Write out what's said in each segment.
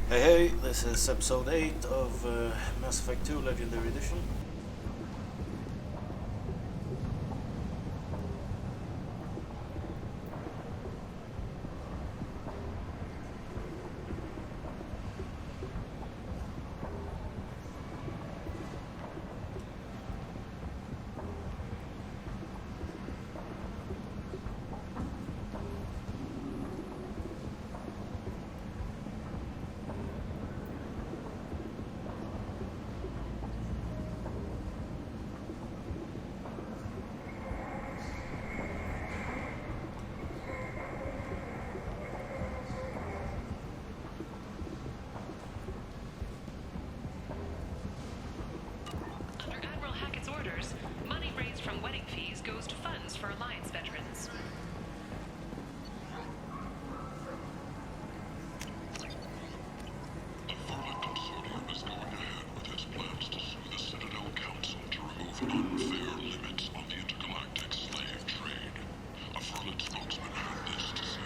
Hey, this is episode 8 of Mass Effect 2 Legendary Edition. Under Admiral Hackett's orders, money raised from wedding fees goes to funds for Alliance veterans. The Verlet Consortium is going ahead with its plans to sue the Citadel Council to remove unfair limits on the intergalactic slave trade. A Verlet spokesman had this to say.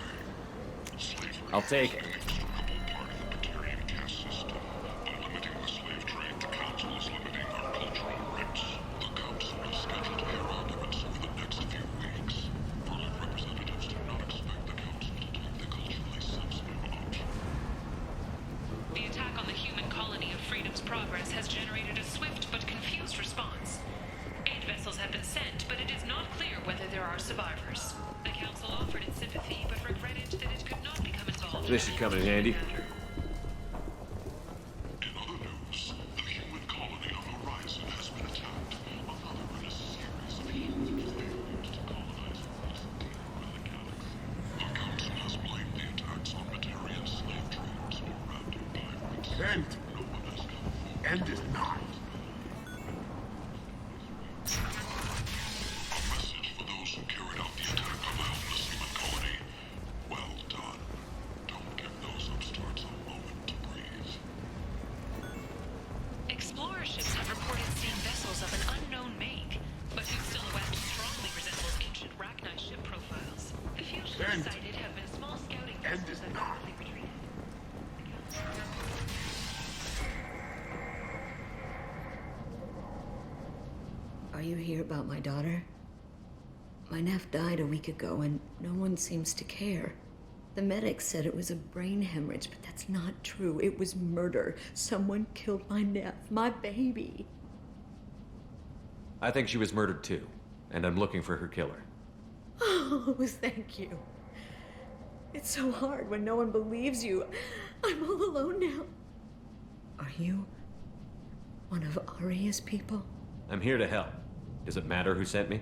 Slavery I'll take it. is an inextricable part of the Batarian caste system. By limiting the slave trade, the Council is limiting our cultural rights. The Council is scheduled to hear arguments over the next few weeks. Verlet representatives do not expect the Council to take the culturally sensitive option. The attack on the human colony of Freedom's Progress has generated a swift but confused response. 8 vessels have been sent, but it is not clear whether there are survivors. The Council offered its sympathy, but regretted that it could not become involved. This should come in handy. In other news, the human colony on Horizon has been attacked. Another in a series of huge failures to colonize a recent deeper in the galaxy. The Council has blamed the attacks on Batarian slave traders or random pirates. End. No one has come forward. End it not. A message for those who carried out the attack on the helpless human colony. Well done. Don't give those upstarts a moment to breathe. Explorer ships have reported seeing vessels of an unknown make, but whose silhouette strongly resembles ancient Rachni ship profiles. The few ships End. sighted have been small scouting End vessels it that not. quickly retreated. Are you here about my daughter? My nephew died a week ago and no one seems to care. The medics said it was a brain hemorrhage, but that's not true. It was murder. Someone killed my nephew, my baby. I think she was murdered too, and I'm looking for her killer. Oh, thank you. It's so hard when no one believes you. I'm all alone now. Are you one of Aria's people? I'm here to help. Does it matter who sent me?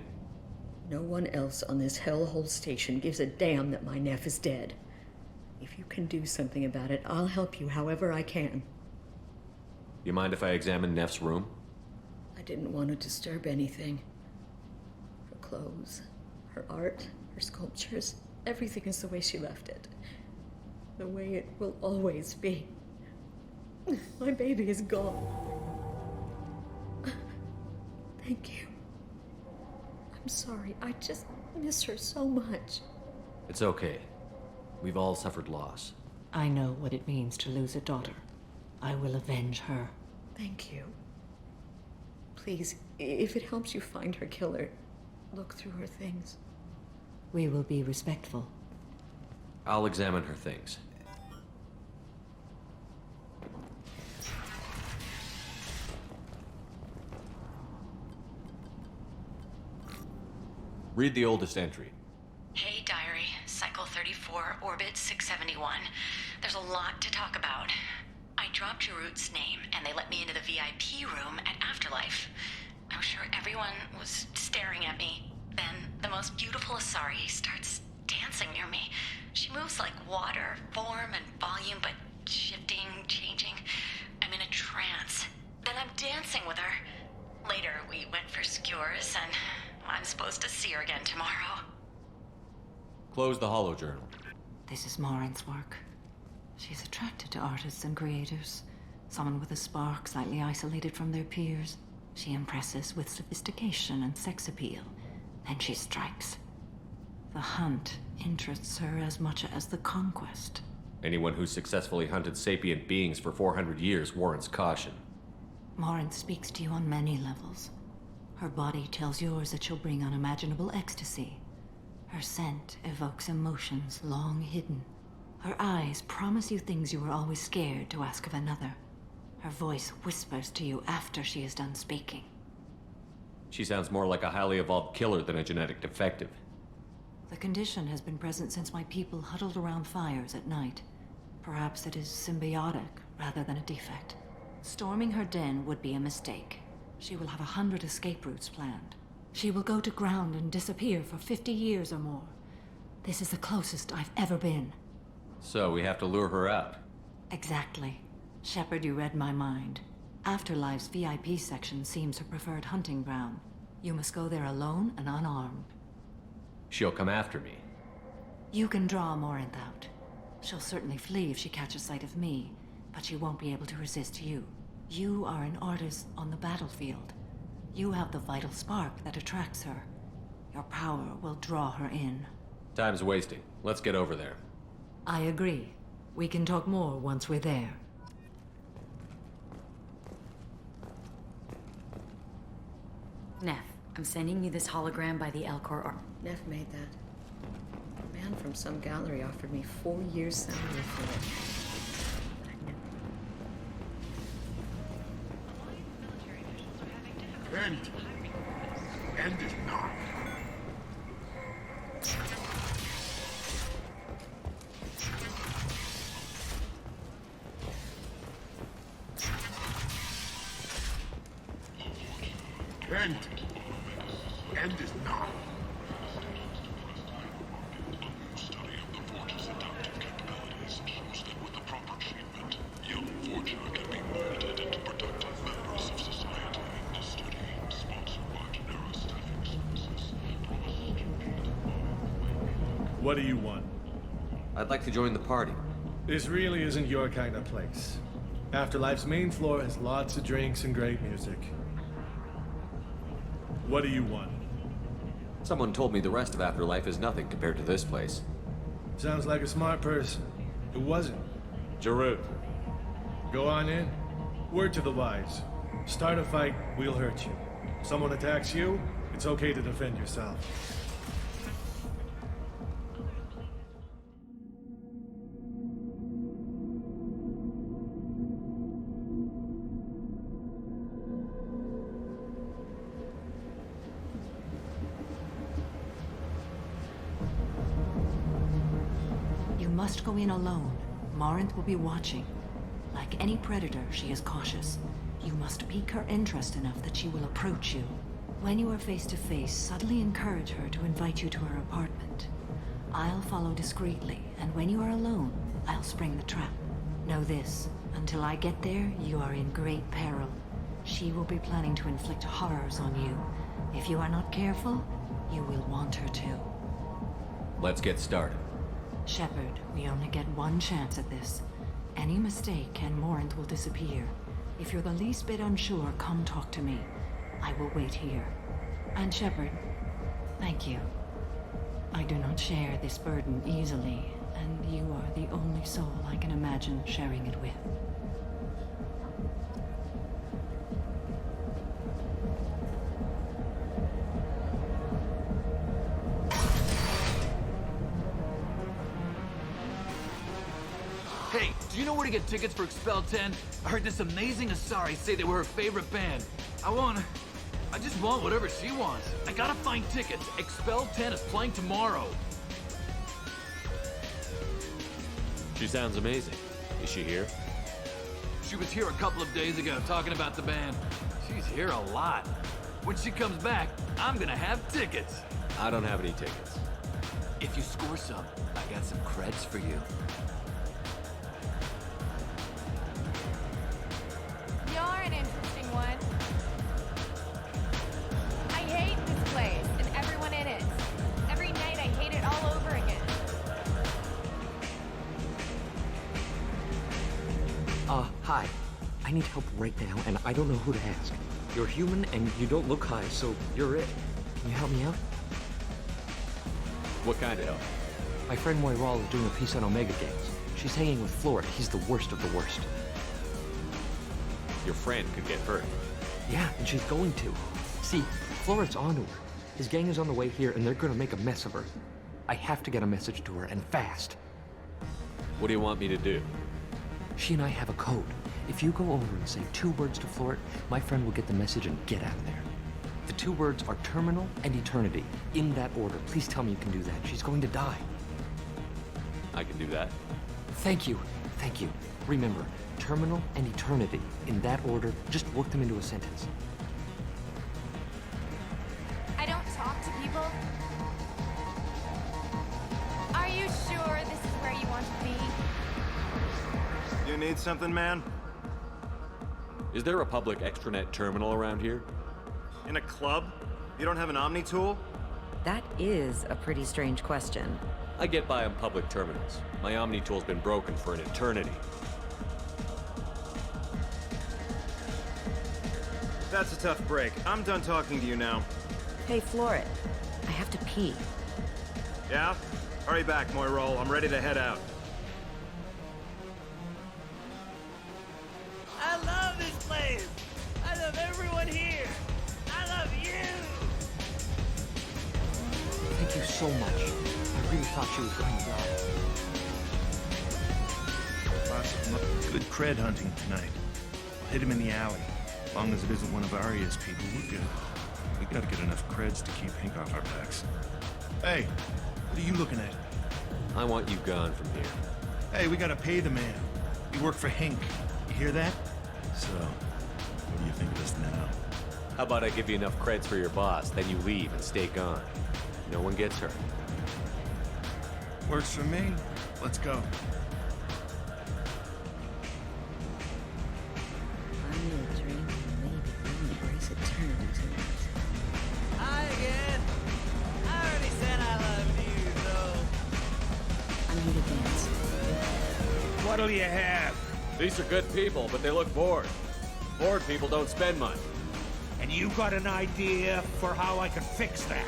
No one else on this hellhole station gives a damn that my nephew is dead. If you can do something about it, I'll help you however I can. You mind if I examine Neff's room? I didn't want to disturb anything. Her clothes, her art, her sculptures, everything is the way she left it. The way it will always be. My baby is gone. Thank you. I'm sorry, I just miss her so much. It's okay. We've all suffered loss. I know what it means to lose a daughter. I will avenge her. Thank you. Please, if it helps you find her killer, look through her things. We will be respectful. I'll examine her things. Read the oldest entry. Hey, Diary. Cycle 34, Orbit 671. There's a lot to talk about. I dropped Jarut's name, and they let me into the VIP room at Afterlife. I'm sure everyone was staring at me. Then the most beautiful Asari starts dancing near me. She moves like water, form and volume, but shifting, changing. I'm in a trance. Then I'm dancing with her. Later, we went for skewers, and I'm supposed to see her again tomorrow. Close the holo journal. This is Morin's work. She's attracted to artists and creators. Someone with a spark, slightly isolated from their peers. She impresses with sophistication and sex appeal. Then she strikes. The hunt interests her as much as the conquest. Anyone who's successfully hunted sapient beings for 400 years warrants caution. Morinth speaks to you on many levels. Her body tells yours that she'll bring unimaginable ecstasy. Her scent evokes emotions long hidden. Her eyes promise you things you were always scared to ask of another. Her voice whispers to you after she is done speaking. She sounds more like a highly evolved killer than a genetic defective. The condition has been present since my people huddled around fires at night. Perhaps it is symbiotic rather than a defect. Storming her den would be a mistake. She will have 100 escape routes planned. She will go to ground and disappear for 50 years or more. This is the closest I've ever been. So we have to lure her out. Exactly. Shepard, you read my mind. Afterlife's VIP section seems her preferred hunting ground. You must go there alone and unarmed. She'll come after me. You can draw Morinth out. She'll certainly flee if she catches sight of me, but she won't be able to resist you. You are an artist on the battlefield. You have the vital spark that attracts her. Your power will draw her in. Time's wasting. Let's get over there. I agree. We can talk more once we're there. Neff, I'm sending you this hologram by the Elcor Arm. Neff made that. A man from some gallery offered me 4 years' salary for it. But I never... End it now. End it now. Study of the Forge's adaptive capabilities shows that with the proper treatment, young Forger can be molded into productive members of society. This study, sponsored by Genera Staffing Services, promises to... What do you want? I'd like to join the party. This really isn't your kind of place. Afterlife's main floor has lots of drinks and great music. What do you want? Someone told me the rest of Afterlife is nothing compared to this place. Sounds like a smart person. Who wasn't? Jarut. Go on in. Word to the wise. Start a fight, we'll hurt you. Someone attacks you, it's okay to defend yourself. You must go in alone. Morinth will be watching. Like any predator, she is cautious. You must pique her interest enough that she will approach you. When you are face to face, subtly encourage her to invite you to her apartment. I'll follow discreetly, and when you are alone, I'll spring the trap. Know this, until I get there, you are in great peril. She will be planning to inflict horrors on you. If you are not careful, you will want her to. Let's get started. Shepard, we only get one chance at this. Any mistake and Morinth will disappear. If you're the least bit unsure, come talk to me. I will wait here. And Shepard, thank you. I do not share this burden easily, and you are the only soul I can imagine sharing it with. Hey, do you know where to get tickets for Expel 10? I heard this amazing Asari say they were her favorite band. I just want whatever she wants. I gotta find tickets. Expel 10 is playing tomorrow. She sounds amazing. Is she here? She was here a couple of days ago talking about the band. She's here a lot. When she comes back, I'm gonna have tickets. I don't have any tickets. If you score some, I got some creds for you. You're an interesting one. I hate this place and everyone in it. Every night I hate it all over again. Hi. I need help right now, and I don't know who to ask. You're human, and you don't look high, so you're it. Can you help me out? What kind of help? My friend Moiral is doing a piece on Omega Games. She's hanging with Florid. He's the worst of the worst. Your friend could get hurt. Yeah, and she's going to. See, Florid's onto her. His gang is on the way here, and they're gonna make a mess of her. I have to get a message to her, and fast. What do you want me to do? She and I have a code. If you go over and say 2 words to Florid, my friend will get the message and get out of there. The 2 words are terminal and eternity. In that order. Please tell me you can do that. She's going to die. I can do that. Thank you. Thank you. Remember, terminal and eternity. In that order, just work them into a sentence. I don't talk to people. Are you sure this is where you want to be? You need something, man? Is there a public extranet terminal around here? In a club? You don't have an Omni tool? That is a pretty strange question. I get by on public terminals. My Omni tool's been broken for an eternity. That's a tough break. I'm done talking to you now. Hey, Florid. I have to pee. Yeah? Hurry back, Moirol. I'm ready to head out. I love this place! I love everyone here! I love you! Thank you so much. I really thought she was going to die. Lots of good cred hunting tonight. I'll hit him in the alley. As long as it isn't one of Arya's people, we're good. We gotta get enough creds to keep Hink off our backs. Hey, what are you looking at? I want you gone from here. Hey, we gotta pay the man. We work for Hink. You hear that? So, what do you think of us now? How about I give you enough creds for your boss, then you leave and stay gone. No one gets hurt. Works for me. Let's go. Hi again. I already said I loved you, though. I need a dance. What'll you have? These are good people, but they look bored. Bored people don't spend much. And you got an idea for how I could fix that?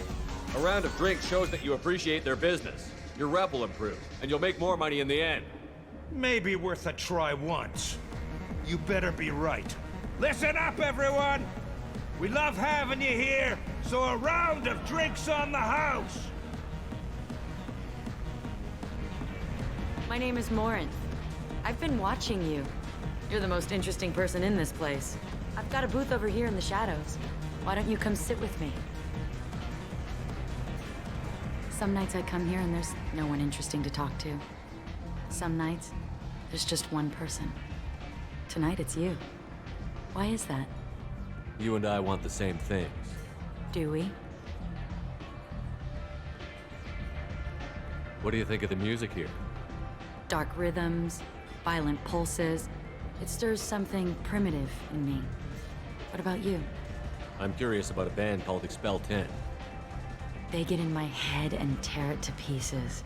A round of drinks shows that you appreciate their business. Your rep will improve, and you'll make more money in the end. Maybe worth a try once. You better be right. Listen up, everyone! We love having you here, so a round of drinks on the house! My name is Morinth. I've been watching you. You're the most interesting person in this place. I've got a booth over here in the shadows. Why don't you come sit with me? Some nights I come here and there's no one interesting to talk to. Some nights, there's just one person. Tonight it's you. Why is that? You and I want the same things. Do we? What do you think of the music here? Dark rhythms, violent pulses. It stirs something primitive in me. What about you? I'm curious about a band called Expel 10. They get in my head and tear it to pieces.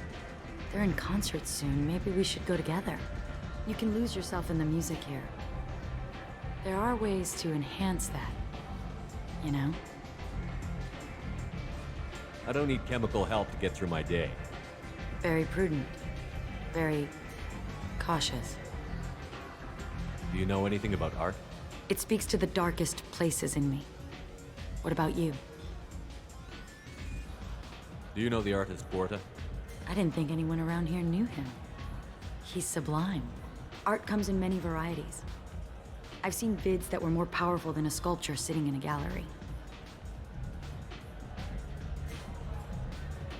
They're in concert soon. Maybe we should go together. You can lose yourself in the music here. There are ways to enhance that, you know? I don't need chemical help to get through my day. Very prudent. Very cautious. Do you know anything about art? It speaks to the darkest places in me. What about you? Do you know the artist Porta? I didn't think anyone around here knew him. He's sublime. Art comes in many varieties. I've seen vids that were more powerful than a sculpture sitting in a gallery.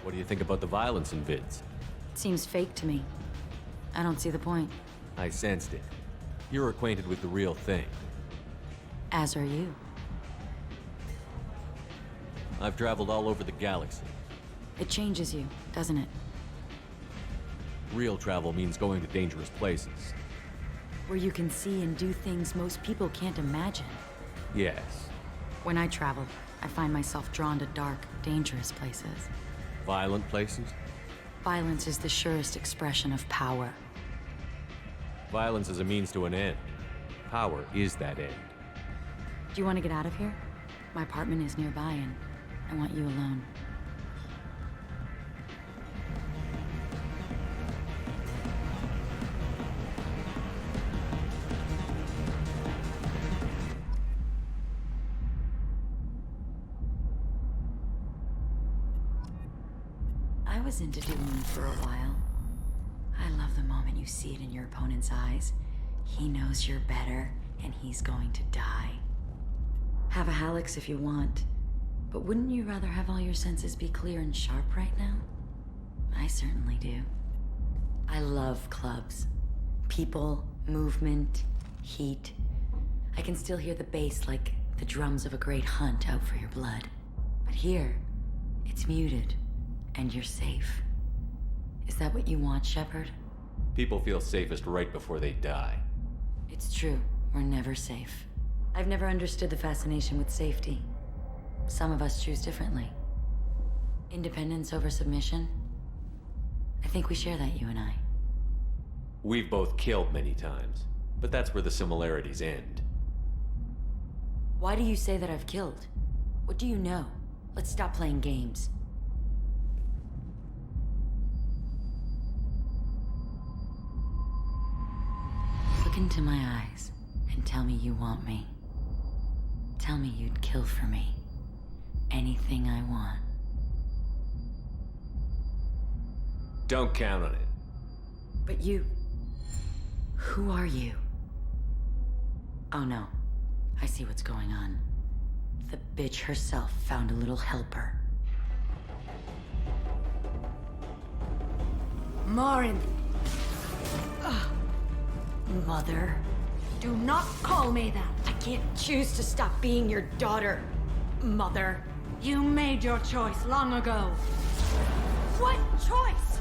What do you think about the violence in vids? It seems fake to me. I don't see the point. I sensed it. You're acquainted with the real thing. As are you. I've traveled all over the galaxy. It changes you, doesn't it? Real travel means going to dangerous places. Where you can see and do things most people can't imagine. Yes. When I travel, I find myself drawn to dark, dangerous places. Violent places? Violence is the surest expression of power. Violence is a means to an end. Power is that end. Do you want to get out of here? My apartment is nearby and I want you alone. was into doing for a while. I love the moment you see it in your opponent's eyes. He knows you're better, and he's going to die. Have a Hallex if you want, but wouldn't you rather have all your senses be clear and sharp right now? I certainly do. I love clubs. People, movement, heat. I can still hear the bass like the drums of a great hunt out for your blood. But here, it's muted, and you're safe. Is that what you want, Shepard? People feel safest right before they die. It's true. We're never safe. I've never understood the fascination with safety. Some of us choose differently. Independence over submission? I think we share that, you and I. We've both killed many times, but that's where the similarities end. Why do you say that I've killed? What do you know? Let's stop playing games. Look into my eyes and tell me you want me. Tell me you'd kill for me. Anything I want. Don't count on it. But you... Who are you? Oh no. I see what's going on. The bitch herself found a little helper. Morinth! Mother. Do not call me that! I can't choose to stop being your daughter, Mother. You made your choice long ago. What choice?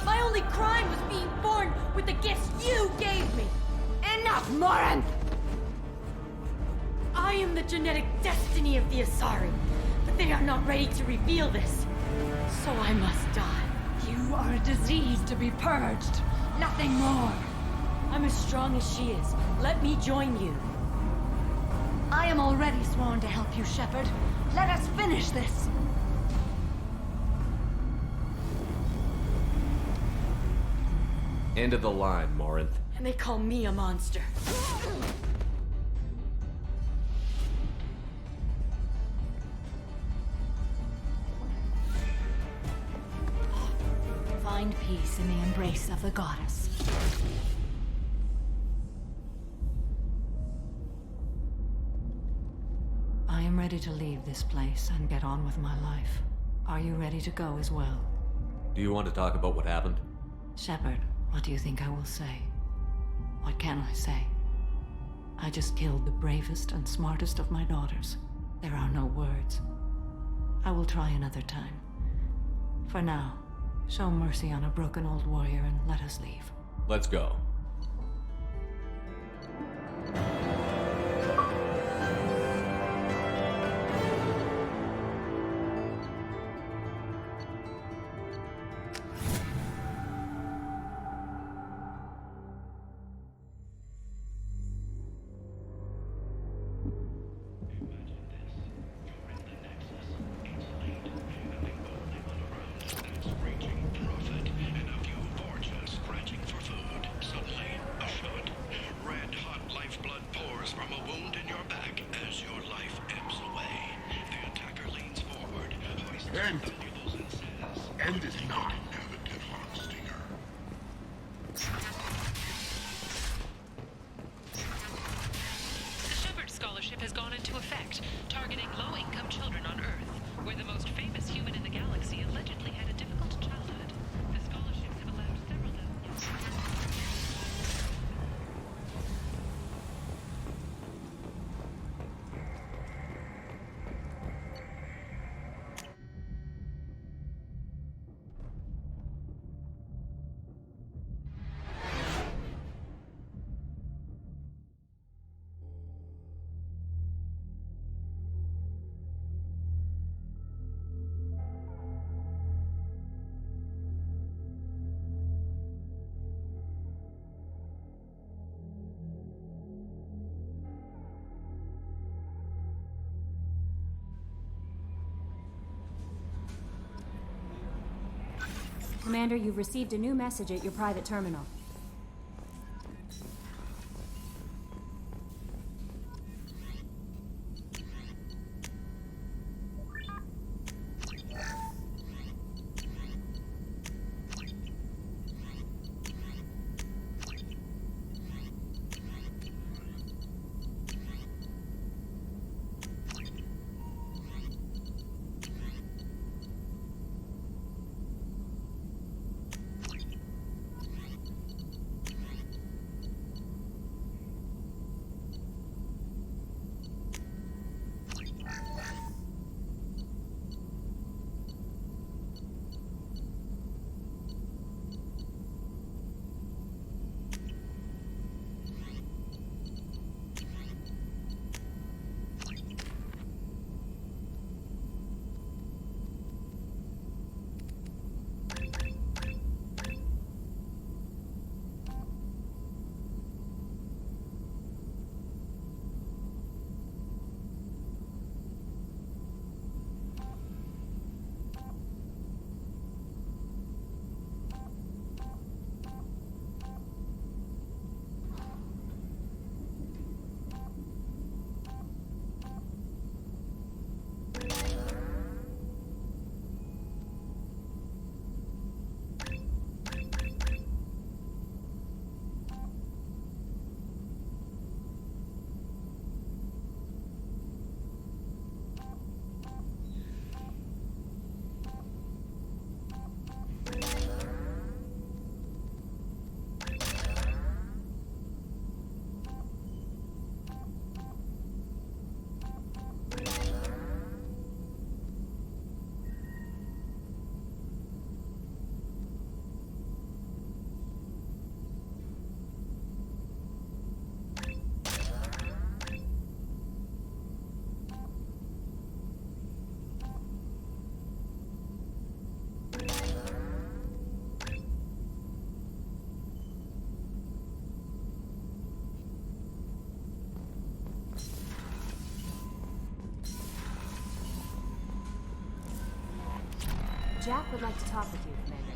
My only crime was being born with the gifts you gave me. Enough, Morinth! I am the genetic destiny of the Asari, but they are not ready to reveal this. So I must die. You are a disease to be purged. Nothing more. I'm as strong as she is. Let me join you. I am already sworn to help you, Shepard. Let us finish this. End of the line, Morinth. And they call me a monster. Find peace in the embrace of the goddess. I am ready to leave this place and get on with my life. Are you ready to go as well? Do you want to talk about what happened? Shepard, what do you think I will say? What can I say? I just killed the bravest and smartest of my daughters. There are no words. I will try another time. For now, show mercy on a broken old warrior and let us leave. Let's go. End is not inhabited, Stinger. Shepard Scholarship has gone into effect, targeting low-income children on Earth, where the most famous human in the galaxy allegedly had a difficult childhood. The scholarships have allowed several Commander, you've received a new message at your private terminal. Jack would like to talk with you, Commander.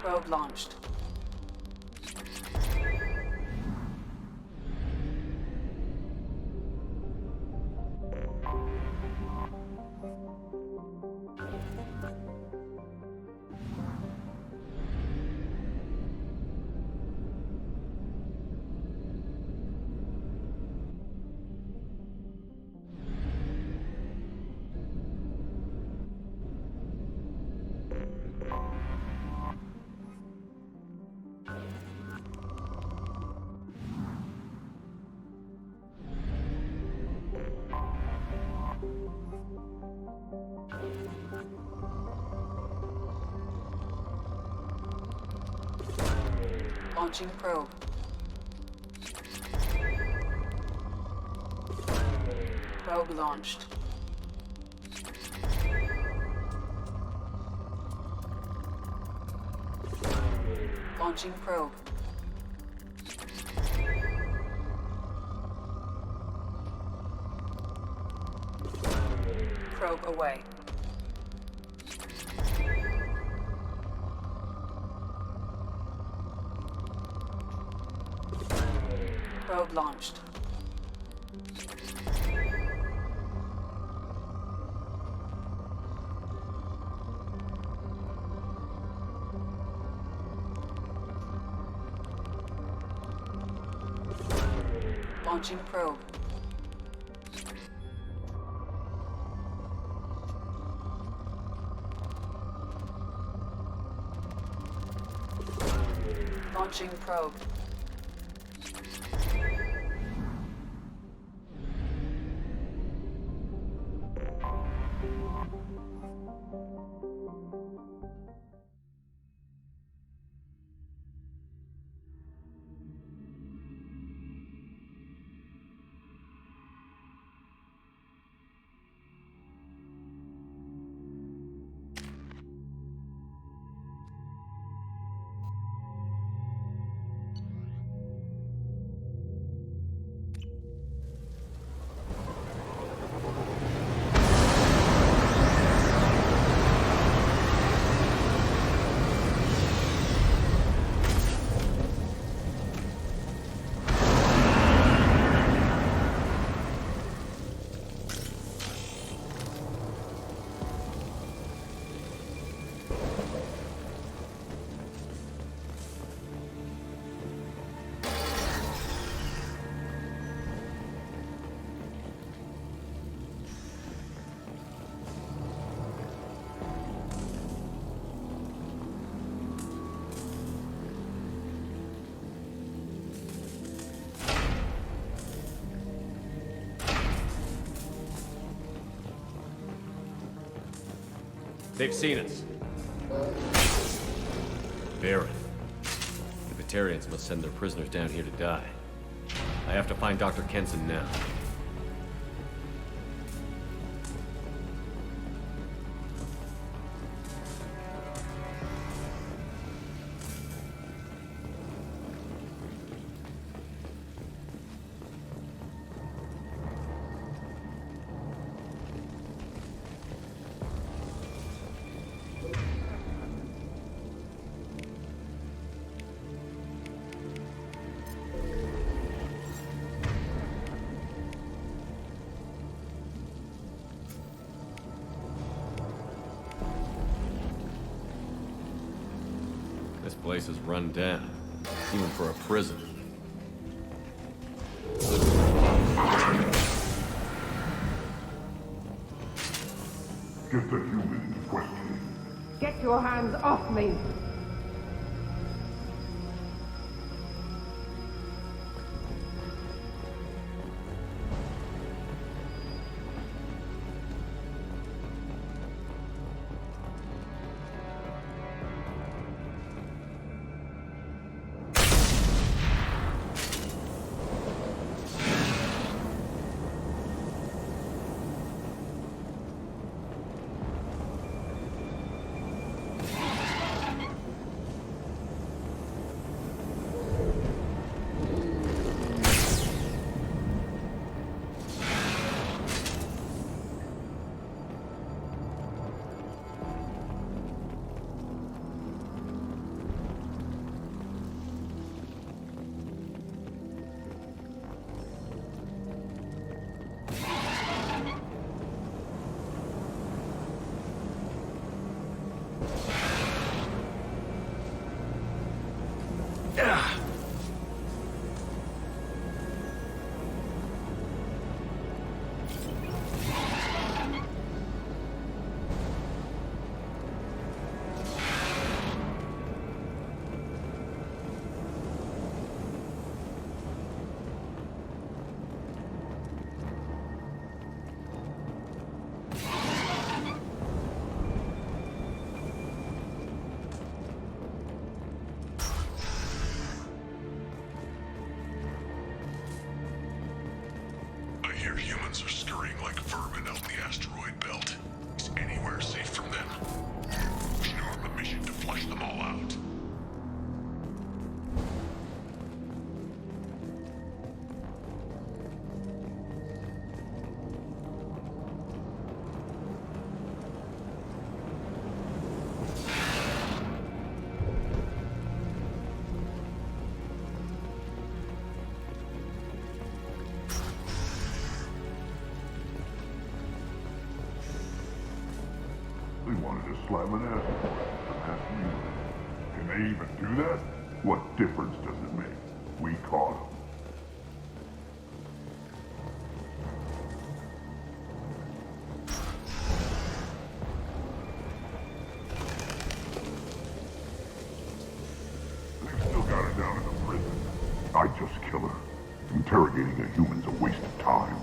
Probe launched. Launching probe. Probe launched. Launching probe. Probe away. Probe launched. Launching probe. Launching probe. They've seen us. Barrett. The Batarians must send their prisoners down here to die. I have to find Dr. Kenson now. This place is run down, even for a prison. Get the human in question. Get your hands off me! I hear humans are scurrying like vermin out in the asteroid belt. Is anywhere safe from them? We should arm a mission to flush them all out. They wanted to slam an asteroid for mass mutiny. Can they even do that? What difference does it make? We caught them. They've still got her down in the prison. I'd just kill her. Interrogating a human's a waste of time.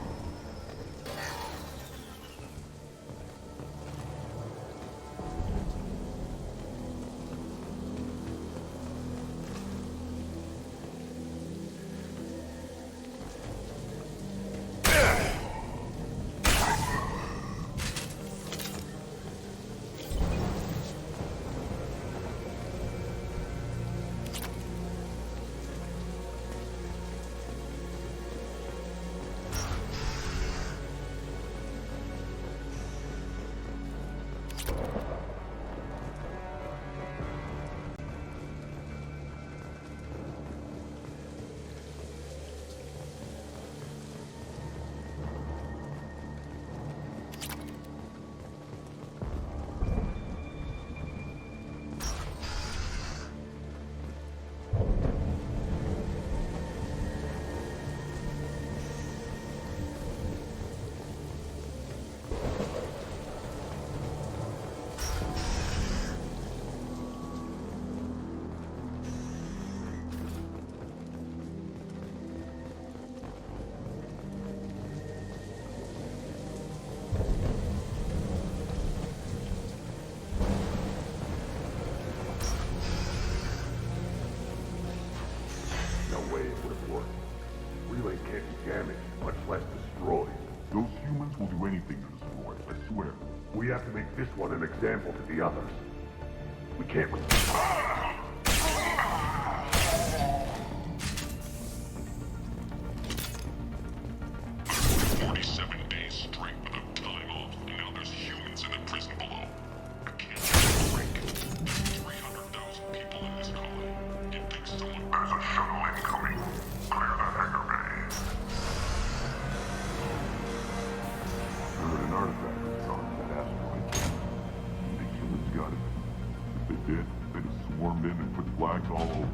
No way it would have worked. Relay can't be damaged, much less destroyed. Those humans will do anything to destroy it, I swear. We have to make this one an example to the others. We can't... 47 days straight without time off, and now there's humans in the prison below. I can't take a break. 300,000 people in this colony. It takes someone... There's a shuttle incoming. Clear the hangar bay. Heard an artifact was on that asteroid. The humans got it. If they did, they'd have swarmed in and put flags all over it.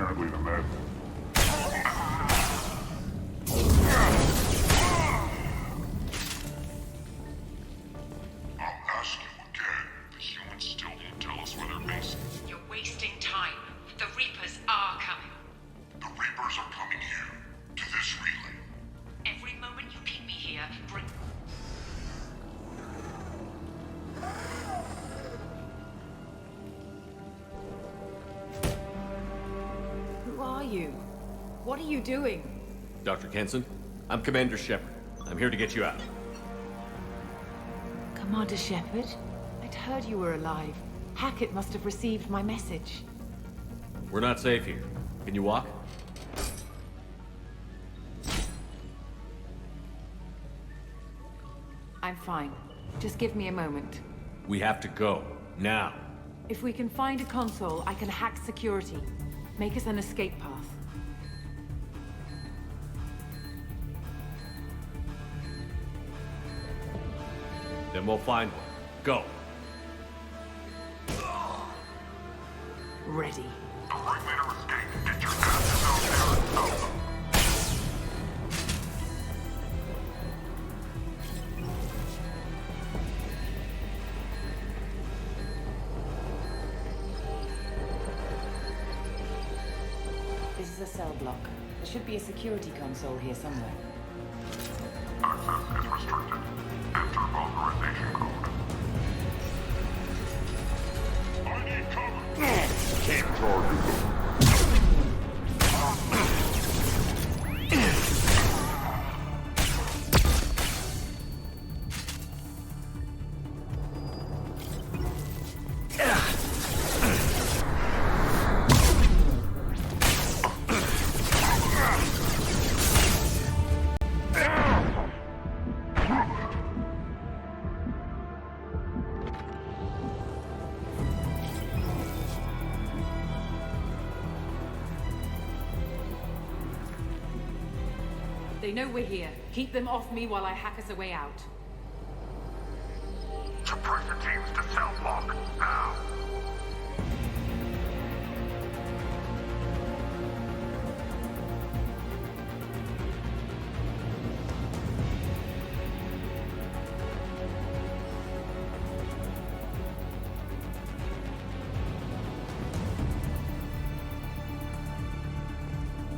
apparently the method. I'll ask you again. The humans still won't tell us where they're based. You're wasting time. The Reapers are coming. The Reapers are coming here, to this relay. Every moment you keep me here, bring... Who are you? What are you doing? Dr. Kenson, I'm Commander Shepard. I'm here to get you out. Commander Shepard? I'd heard you were alive. Hackett must have received my message. We're not safe here. Can you walk? I'm fine. Just give me a moment. We have to go. Now. If we can find a console, I can hack security. Make us an escape path. Then we'll find one. Go. Ready. The Ringleader escaped. Get your asses out there and stop them. This is a cell block. There should be a security console here somewhere. Access is restricted. Enter authorization code. I need cover. Keep charging them. They know we're here. Keep them off me while I hack us a way out. Suppressor teams to cell block. Now.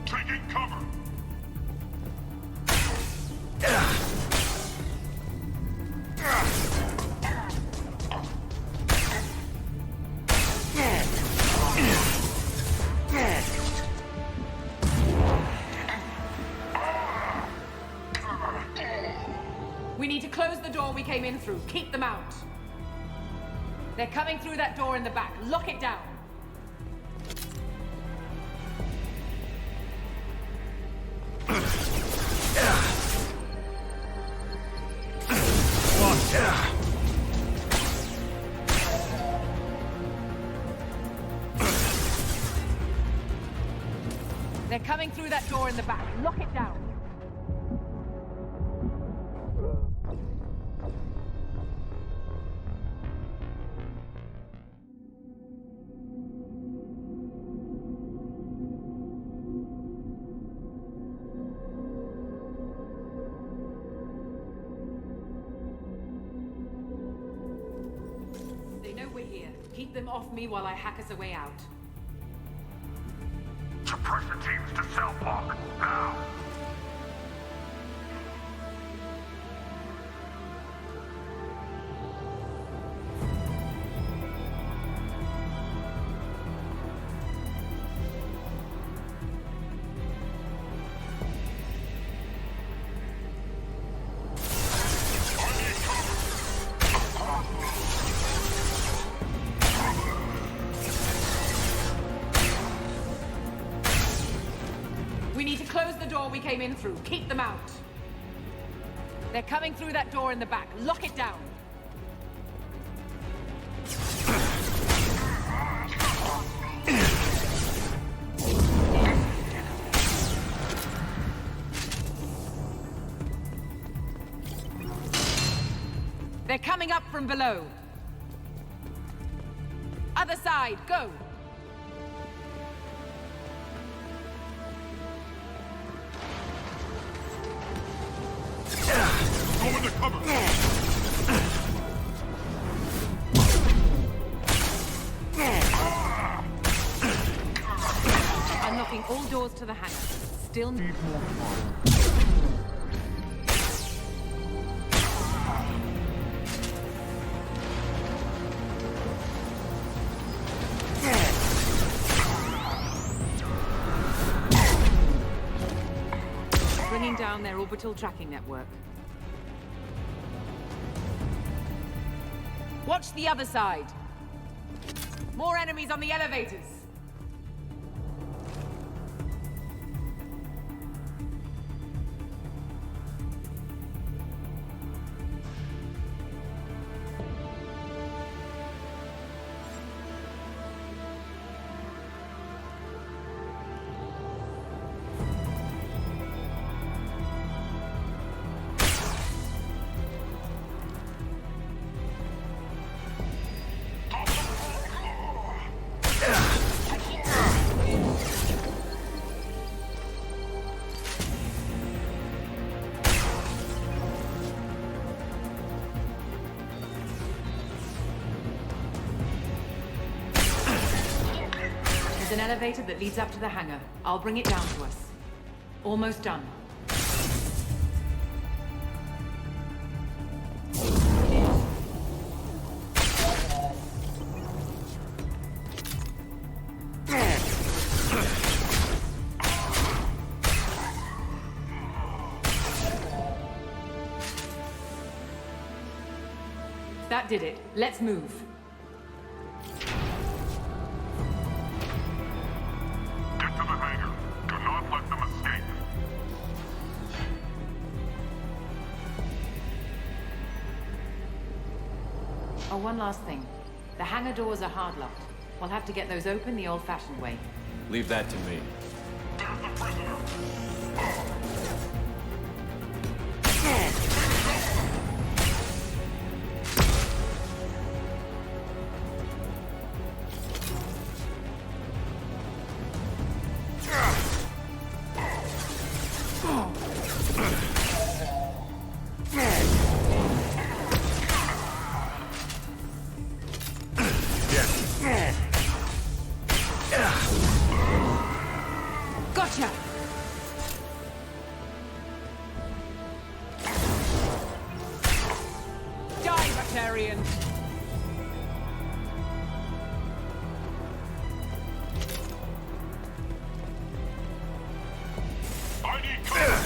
Taking cover. We need to close the door we came in through. Keep them out. They're coming through that door in the back. Lock it down. They're coming through that door in the back. Lock it down. They know we're here. Keep them off me while I hack us a way out. Suppressor teams to cell block. Now. We need to close the door we came in through. Keep them out. They're coming through that door in the back. Lock it down. They're coming up from below. Other side, go. under cover! Unlocking all doors to the hangar. Still need more time. Bringing down their orbital tracking network. Watch the other side. More enemies on the elevators. There's an elevator that leads up to the hangar. I'll bring it down to us. Almost done. That did it. Let's move. Get to the hangar. Do not let them escape. Oh, one last thing. The hangar doors are hard-locked. We'll have to get those open the old-fashioned way. Leave that to me. Gotcha! Die, Bacterian! I need cover!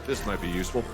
This might be useful.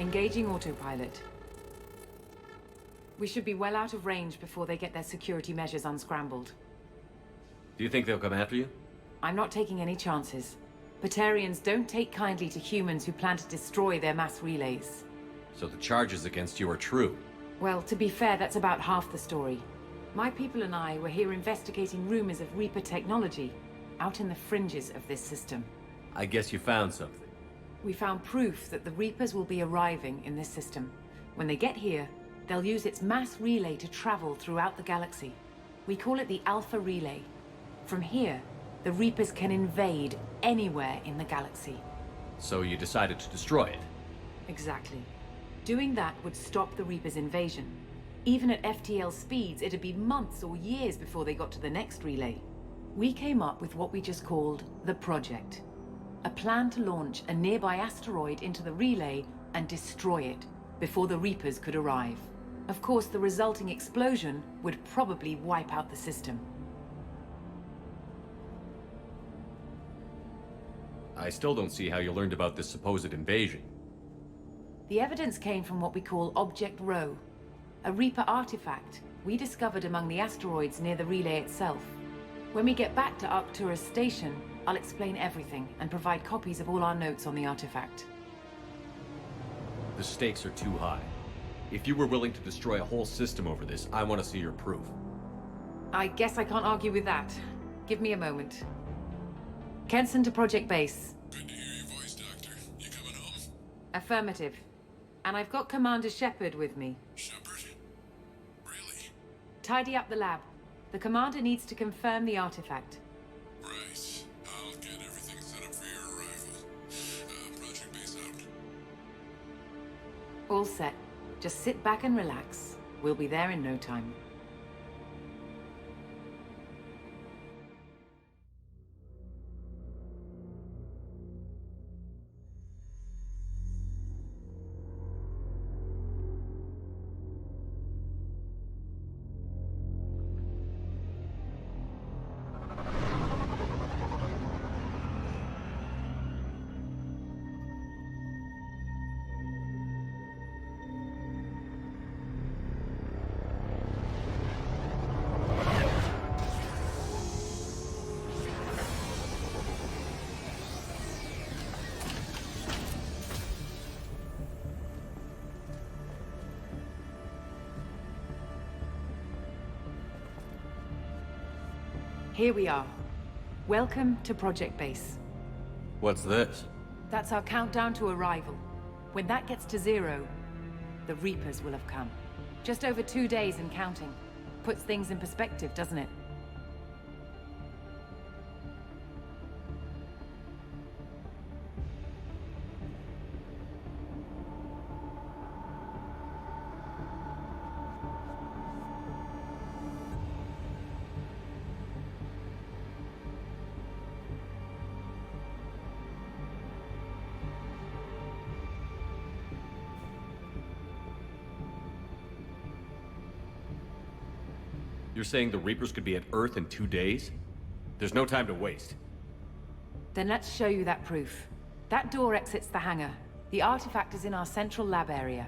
Engaging autopilot. We should be well out of range before they get their security measures unscrambled. Do you think they'll come after you? I'm not taking any chances. Batarians don't take kindly to humans who plan to destroy their mass relays. So the charges against you are true? Well, to be fair, that's about half the story. My people and I were here investigating rumors of Reaper technology, out in the fringes of this system. I guess you found something. We found proof that the Reapers will be arriving in this system. When they get here, they'll use its mass relay to travel throughout the galaxy. We call it the Alpha Relay. From here, the Reapers can invade anywhere in the galaxy. So you decided to destroy it? Exactly. Doing that would stop the Reapers' invasion. Even at FTL speeds, it'd be months or years before they got to the next relay. We came up with what we just called the Project. A plan to launch a nearby asteroid into the relay and destroy it before the Reapers could arrive. Of course, the resulting explosion would probably wipe out the system. I still don't see how you learned about this supposed invasion. The evidence came from what we call Object Rho, a Reaper artifact we discovered among the asteroids near the relay itself. When we get back to Arcturus Station, I'll explain everything and provide copies of all our notes on the artifact. The stakes are too high. If you were willing to destroy a whole system over this, I want to see your proof. I guess I can't argue with that. Give me a moment. Kenson to Project Base. Good to hear your voice, Doctor. You coming home? Affirmative. And I've got Commander Shepard with me. Shepard? Really? Tidy up the lab. The Commander needs to confirm the artifact. Right. I'll get everything set up for your arrival. Project Base out. All set. Just sit back and relax. We'll be there in no time. Here we are. Welcome to Project Base. What's this? That's our countdown to arrival. When that gets to 0, the Reapers will have come. Just over 2 days and counting. Puts things in perspective, doesn't it? You're saying the Reapers could be at Earth in 2 days? There's no time to waste. Then let's show you that proof. That door exits the hangar. The artifact is in our central lab area.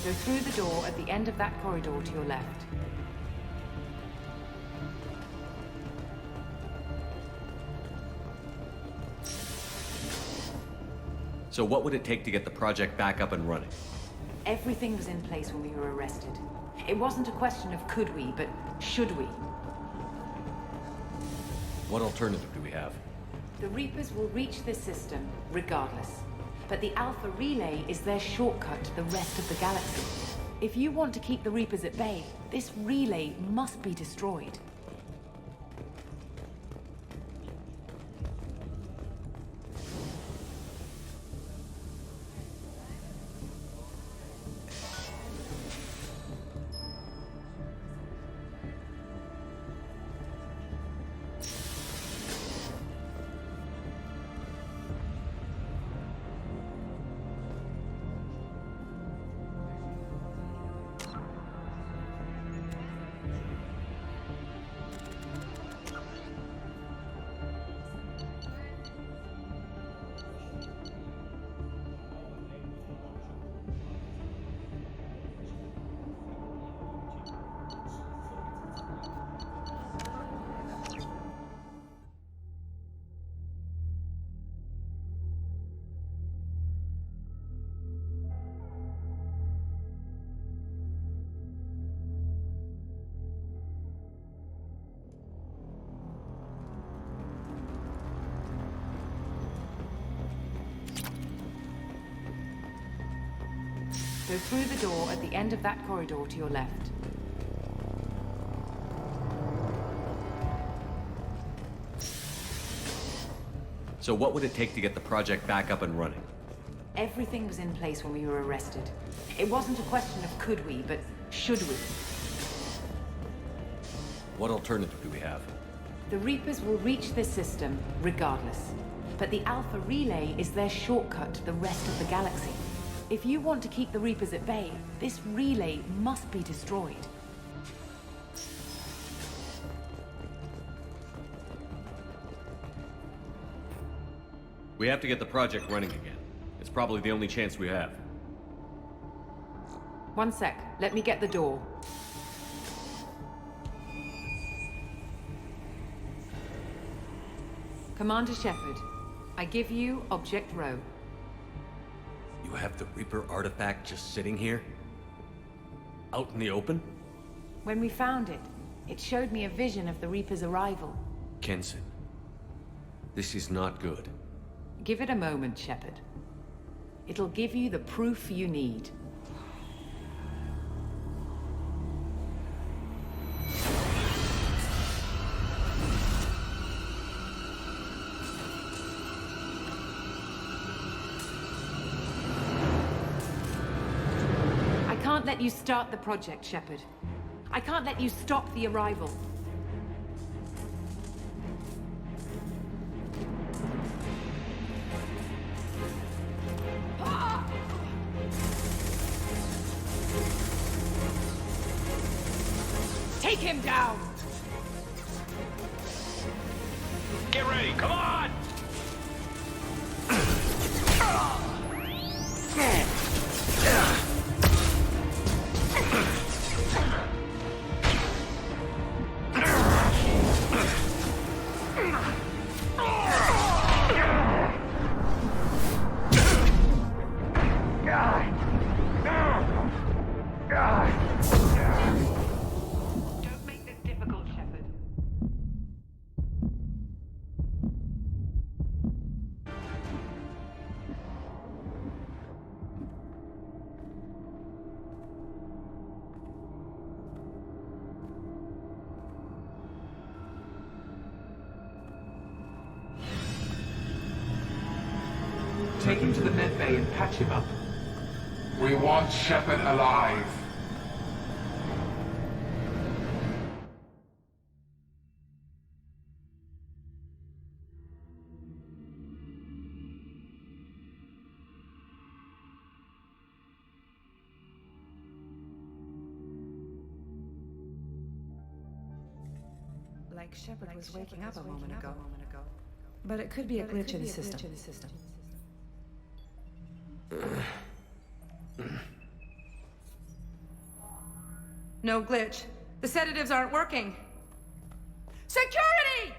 Go through the door at the end of that corridor to your left. So what would it take to get the project back up and running? Everything was in place when we were arrested. It wasn't a question of could we, but should we. What alternative do we have? The Reapers will reach this system regardless. But the Alpha Relay is their shortcut to the rest of the galaxy. If you want to keep the Reapers at bay, this relay must be destroyed. Go through the door at the end of that corridor to your left. So what would it take to get the project back up and running? Everything was in place when we were arrested. It wasn't a question of could we, but should we. What alternative do we have? The Reapers will reach this system regardless. But the Alpha Relay is their shortcut to the rest of the galaxy. If you want to keep the Reapers at bay, this relay must be destroyed. We have to get the project running again. It's probably the only chance we have. One sec. Let me get the door. Commander Shepard, I give you Object Rho. You have the Reaper artifact just sitting here? Out in the open? When we found it, it showed me a vision of the Reaper's arrival. Kenson, this is not good. Give it a moment, Shepard. It'll give you the proof you need. I can't let you start the project, Shepard. I can't let you stop the arrival. Take him down! Get ready, come on! Don't make this difficult, Shepard. Take him to the med bay and patch him up. We want Shepard alive. Like Shepard was waking up a moment ago. But it could be a glitch in his system. No glitch. The sedatives aren't working. Security!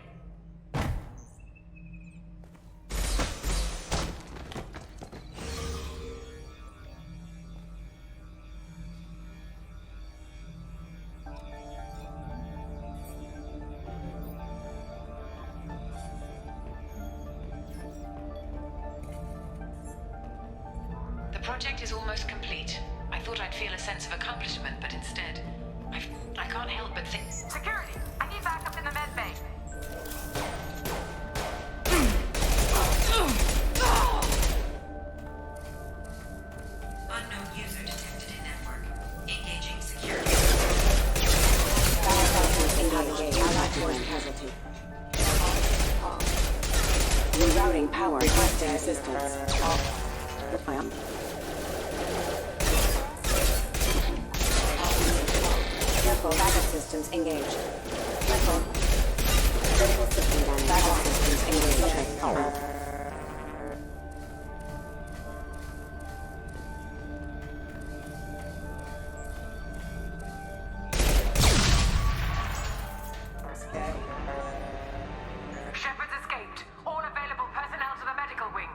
The project is almost complete. I thought I'd feel a sense of accomplishment, but instead, I can't help but think... Security! I need backup in the med bay. Unknown user detected in network. Engaging security. Rerouting power. Requesting assistance. Careful, backup systems engaged. Careful. Critical system damage. Backup systems engaged. Shepard's escaped. All available personnel to the medical wing.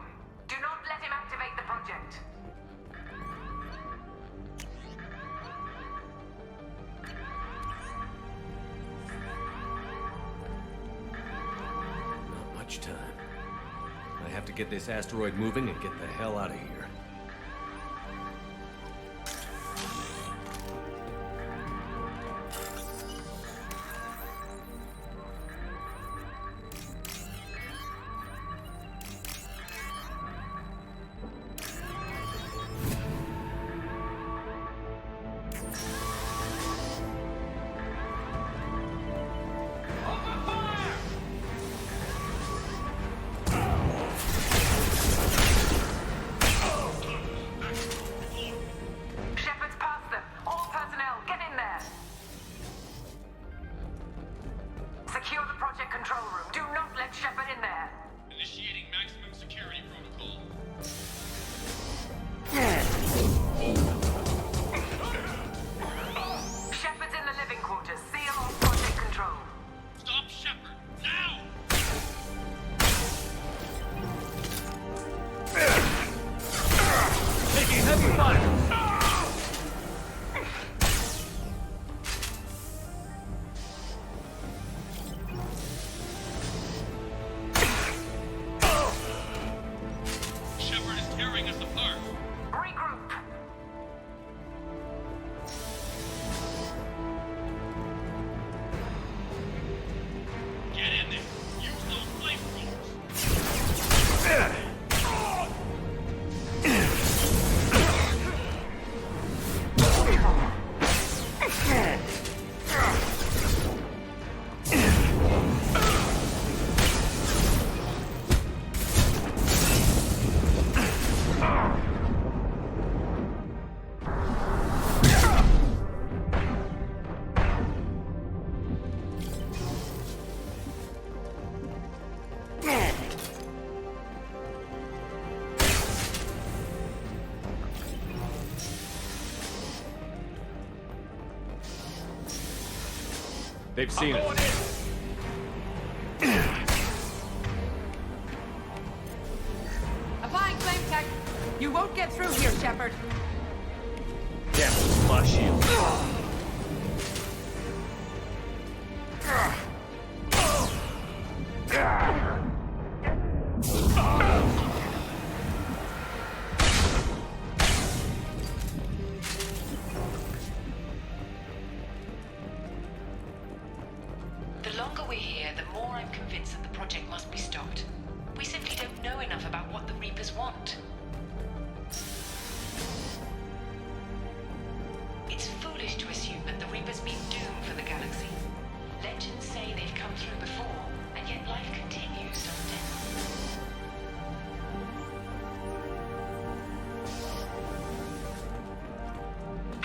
Do not let him activate the project. Not much time. I have to get this asteroid moving and get the hell out of here. They've seen us. Applying flame tech. You won't get through here, Shepard. Damn, my shield. The longer we're here, the more I'm convinced that the project must be stopped. We simply don't know enough about what the Reapers want. It's foolish to assume that the Reapers mean doom for the galaxy. Legends say they've come through before, and yet life continues, doesn't it?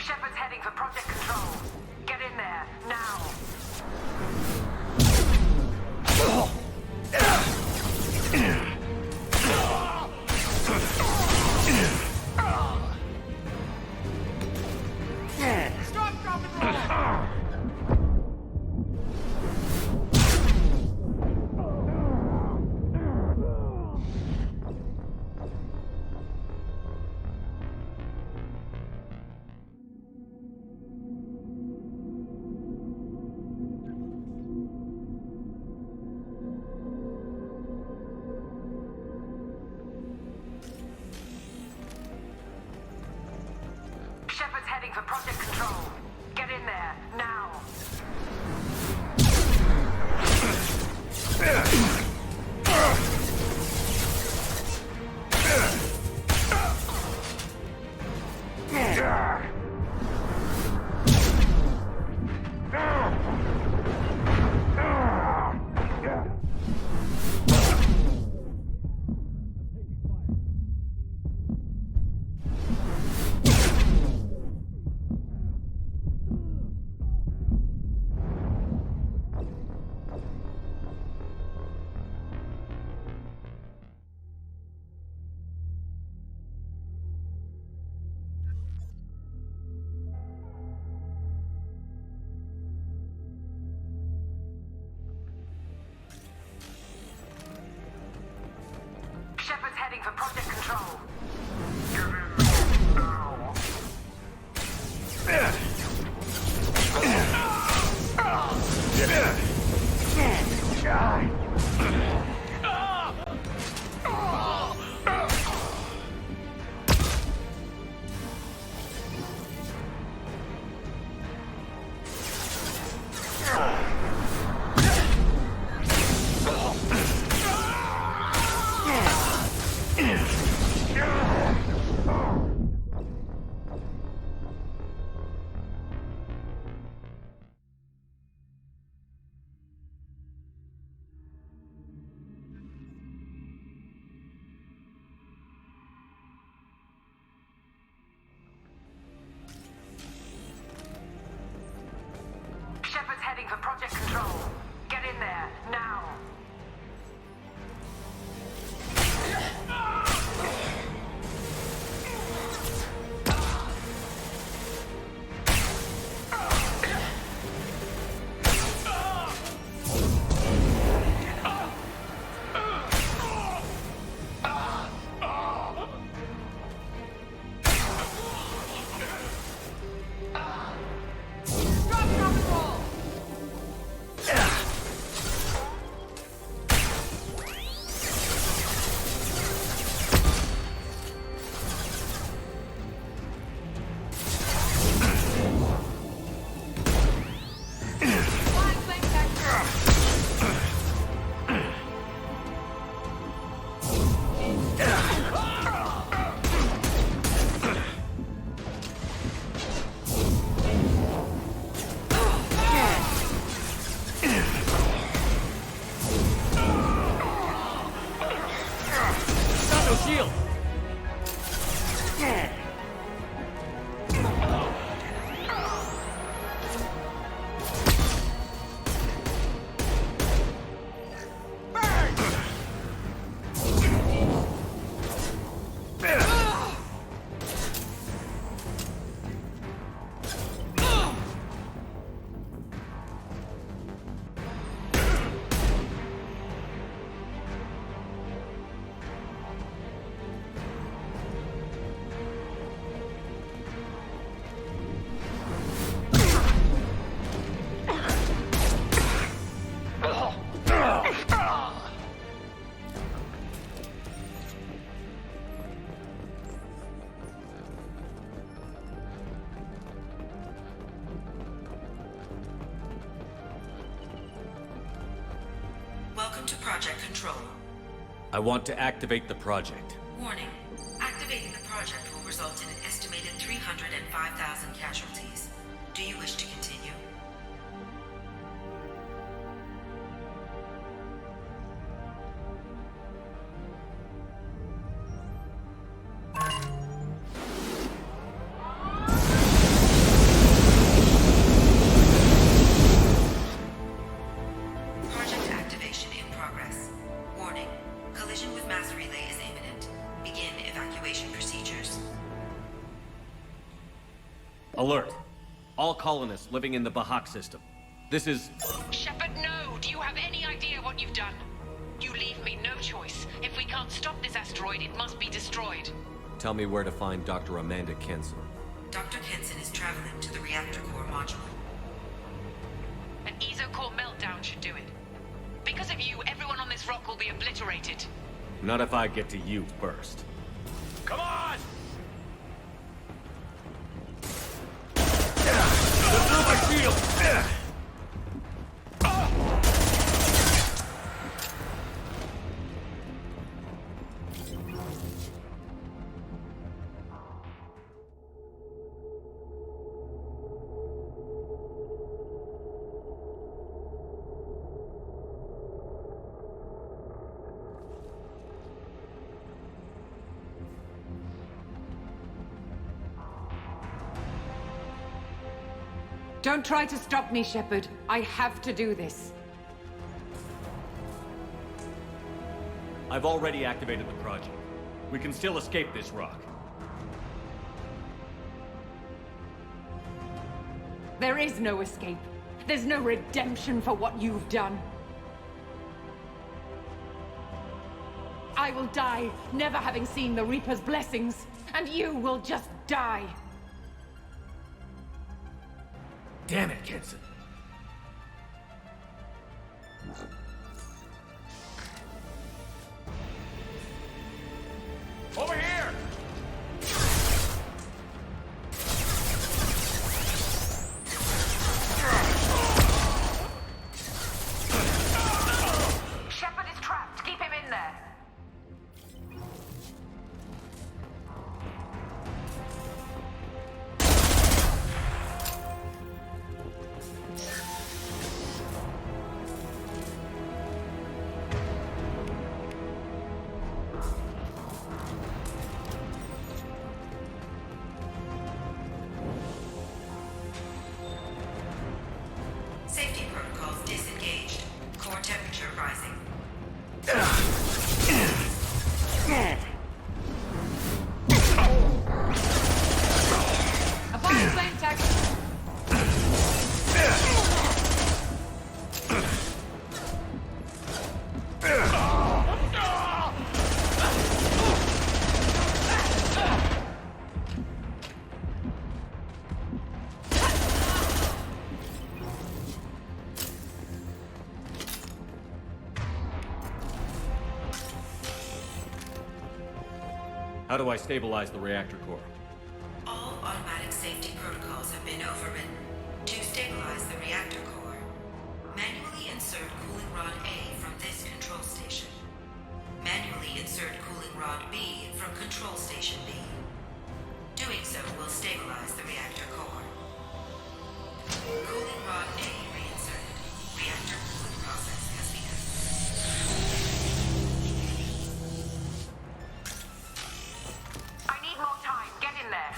Shepard's heading for Project Control. Get in there, now. Stop, drop, and roll! Shepard's heading for Project Control. Get in there, now. Shepard's heading for Project Control. Shepard's heading for Project Control. Get in there, now. Drop, and roll! Applying flame tech. Got no shield! Welcome to Project Control. I want to activate the project. Warning. Activating the project will result in an estimated 305,000 casualties. Do you wish to continue? Project activation in progress. Warning. Collision with mass relay is imminent. Begin evacuation procedures. Alert. All colonists living in the Bahak system. This is... Shepard, no! Do you have any idea what you've done? You leave me no choice. If we can't stop this asteroid, it must be destroyed. Tell me where to find Dr. Amanda Kenson. Dr. Kenson is traveling to the reactor core module. An ESO-core meltdown should do it. Because of you, everyone on this rock will be obliterated. Not if I get to you first. Come on! My shield! Don't try to stop me, Shepard. I have to do this. I've already activated the project. We can still escape this rock. There is no escape. There's no redemption for what you've done. I will die, never having seen the Reaper's blessings, and you will just die. Damn it, Kenson. Over here! Shepard is trapped. Keep him in there. Safety protocols disengaged. Core temperature rising. A bioflame tech! How do I stabilize the reactor core? All automatic safety protocols have been overridden. To stabilize the reactor core, manually insert cooling rod A from this control station. Manually insert cooling rod B from control station B. Doing so will stabilize the reactor core. Cooling rod A reinserted. Reactor cooling process has begun. I need more time. Get in there.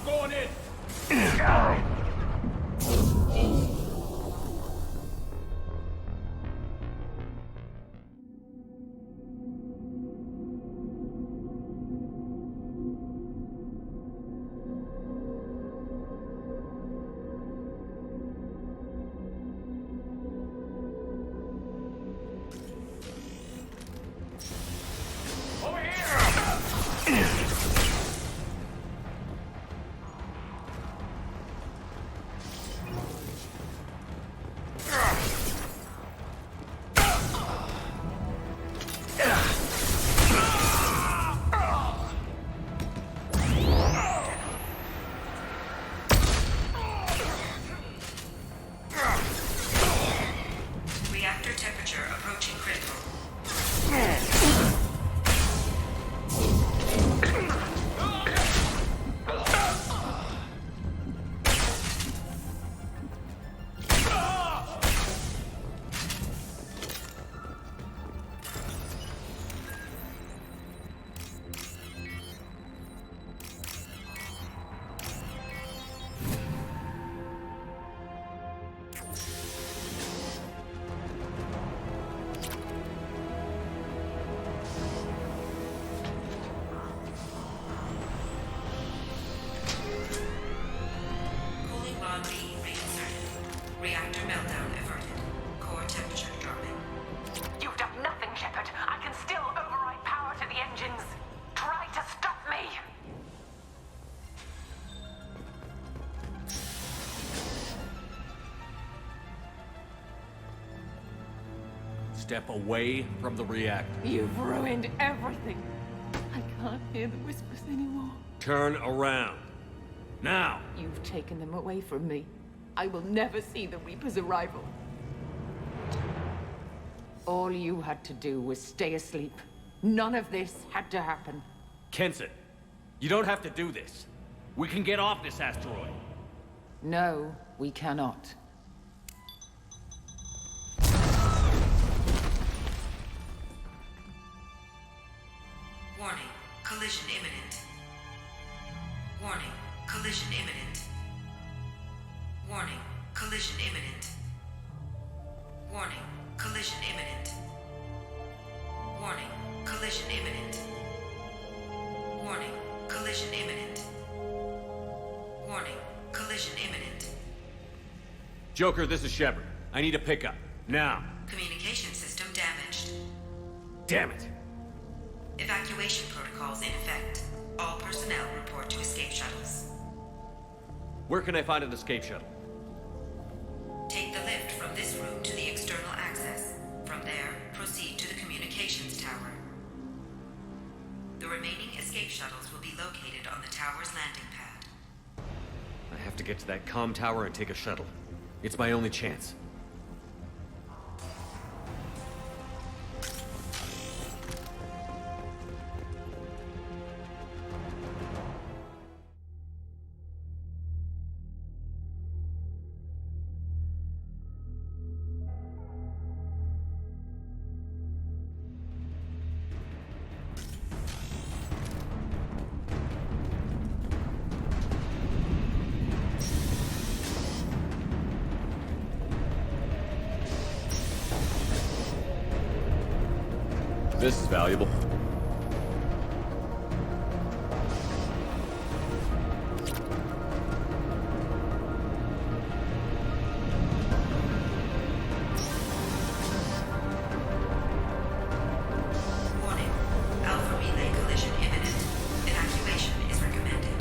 going in! Reactor temperature approaching critical. Cooling rod B reinserted. Reactor meltdown averted. Core temperature dropping. You've done nothing, Shepard. I can still override power to the engines. Try to stop me. Step away from the reactor. You've ruined everything. I can't hear the whispers anymore. Turn around. Now! You've taken them away from me. I will never see the Reaper's arrival. All you had to do was stay asleep. None of this had to happen. Kenson, you don't have to do this. We can get off this asteroid. No, we cannot. Warning. Collision imminent. Warning. Collision imminent. Warning. Collision imminent. Warning. Collision imminent. Warning. Collision imminent. Warning. Collision imminent. Warning. Collision imminent. Joker, this is Shepard. I need a pickup. Now. Communication system damaged. Damn it. Evacuation protocols in effect. All personnel report to escape shuttles. Where can I find an escape shuttle? Take the lift from this room to the external access. From there, proceed to the communications tower. The remaining escape shuttles will be located on the tower's landing pad. I have to get to that comm tower and take a shuttle. It's my only chance. This is valuable. Warning. Alpha relay collision imminent. Evacuation is recommended.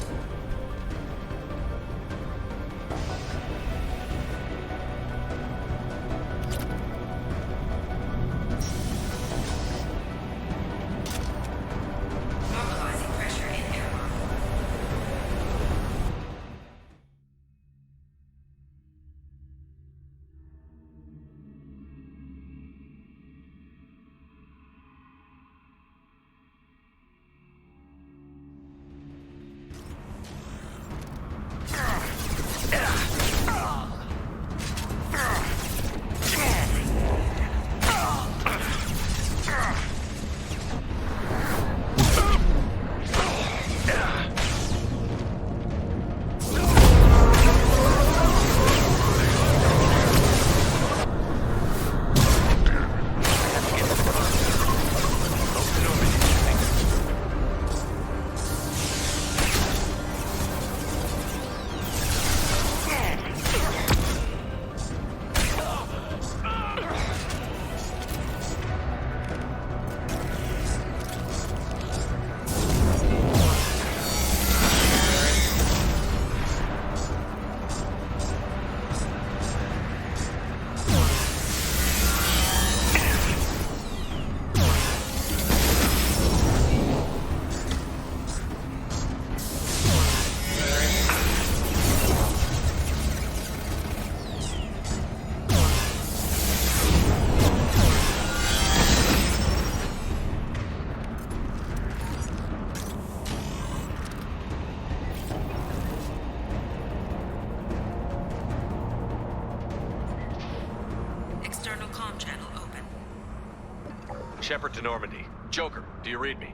Shepard to Normandy. Joker, do you read me?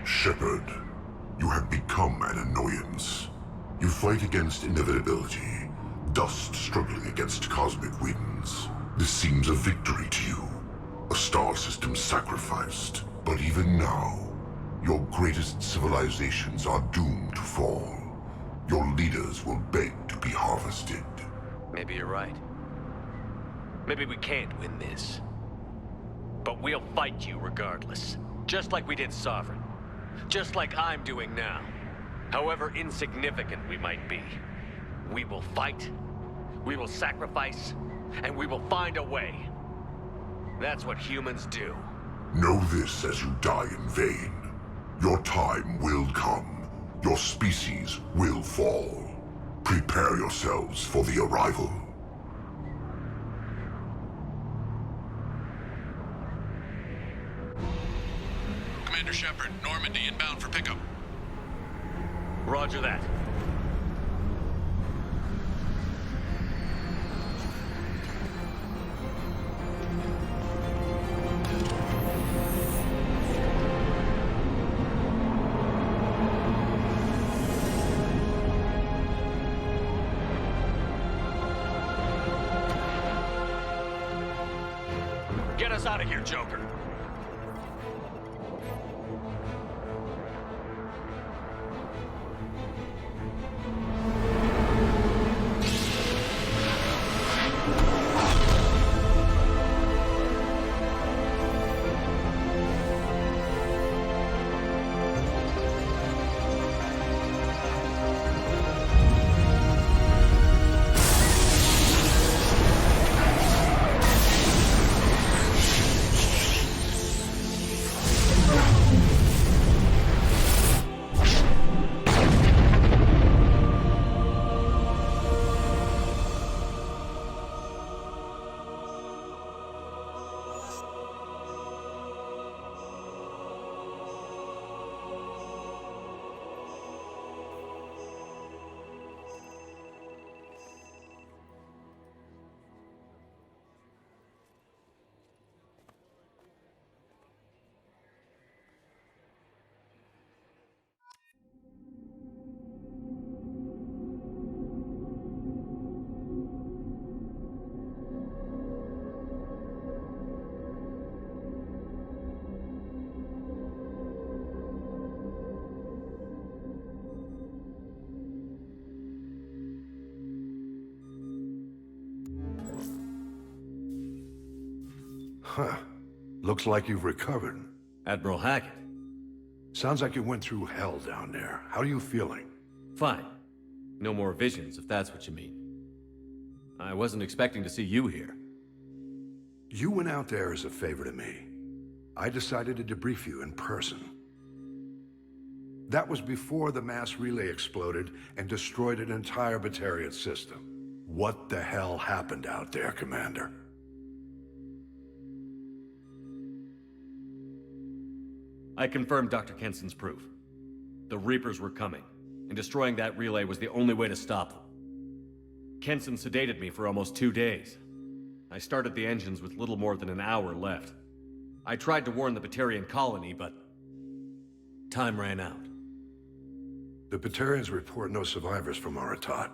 Shepard, you have become an annoyance. You fight against inevitability, dust struggling against cosmic winds. This seems a victory to you, a star system sacrificed. But even now, your greatest civilizations are doomed to fall. Your leaders will beg to be harvested. Maybe you're right. Maybe we can't win this. But we'll fight you regardless. Just like we did Sovereign. Just like I'm doing now. However insignificant we might be. We will fight, we will sacrifice, and we will find a way. That's what humans do. Know this as you die in vain. Your time will come. Your species will fall. Prepare yourselves for the arrival. Commander Shepard, Normandy inbound for pickup. Roger that. Get us out of here, Joker. Huh. Looks like you've recovered. Admiral Hackett. Sounds like you went through hell down there. How are you feeling? Fine. No more visions, if that's what you mean. I wasn't expecting to see you here. You went out there as a favor to me. I decided to debrief you in person. That was before the mass relay exploded and destroyed an entire Batarian system. What the hell happened out there, Commander? I confirmed Dr. Kenson's proof. The Reapers were coming, and destroying that relay was the only way to stop them. Kenson sedated me for almost 2 days. I started the engines with little more than an hour left. I tried to warn the Batarian colony, but time ran out. The Batarians report no survivors from Aratat.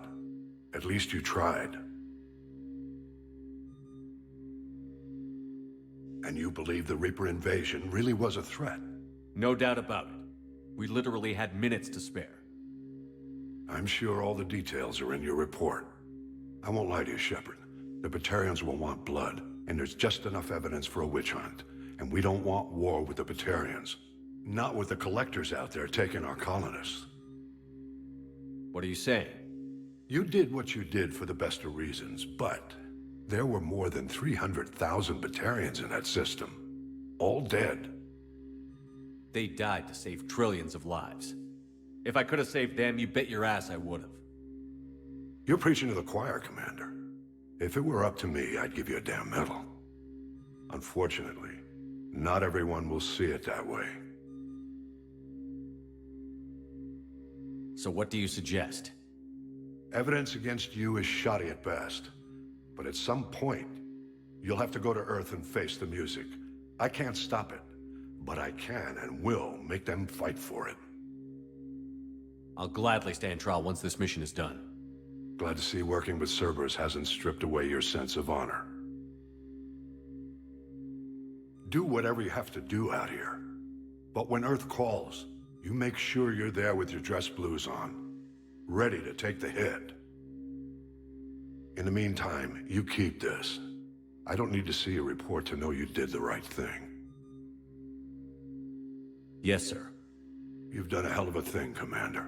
At least you tried. And you believe the Reaper invasion really was a threat? No doubt about it. We literally had minutes to spare. I'm sure all the details are in your report. I won't lie to you, Shepard. The Batarians will want blood, and there's just enough evidence for a witch hunt. And we don't want war with the Batarians. Not with the collectors out there taking our colonists. What are you saying? You did what you did for the best of reasons, but there were more than 300,000 Batarians in that system. All dead. They died to save trillions of lives. If I could have saved them, you bet your ass I would have. You're preaching to the choir, Commander. If it were up to me, I'd give you a damn medal. Unfortunately, not everyone will see it that way. So what do you suggest? Evidence against you is shoddy at best. But at some point, you'll have to go to Earth and face the music. I can't stop it, but I can and will make them fight for it. I'll gladly stand trial once this mission is done. Glad to see working with Cerberus hasn't stripped away your sense of honor. Do whatever you have to do out here. But when Earth calls, you make sure you're there with your dress blues on, ready to take the hit. In the meantime, you keep this. I don't need to see a report to know you did the right thing. Yes, sir. You've done a hell of a thing, Commander.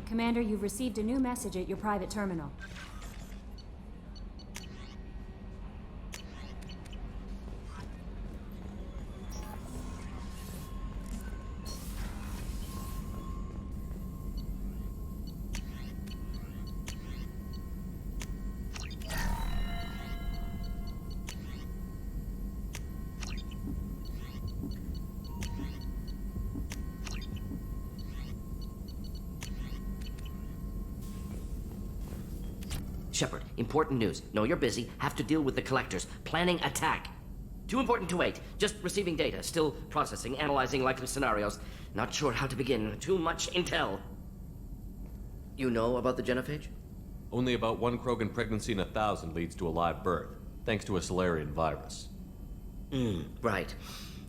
Commander, you've received a new message at your private terminal. Shepard, important news. Know you're busy. Have to deal with the collectors. Planning attack. Too important to wait. Just receiving data. Still processing, analyzing likely scenarios. Not sure how to begin. Too much intel. You know about the genophage? Only about one Krogan pregnancy in 1,000 leads to a live birth, thanks to a Solarian virus. Right.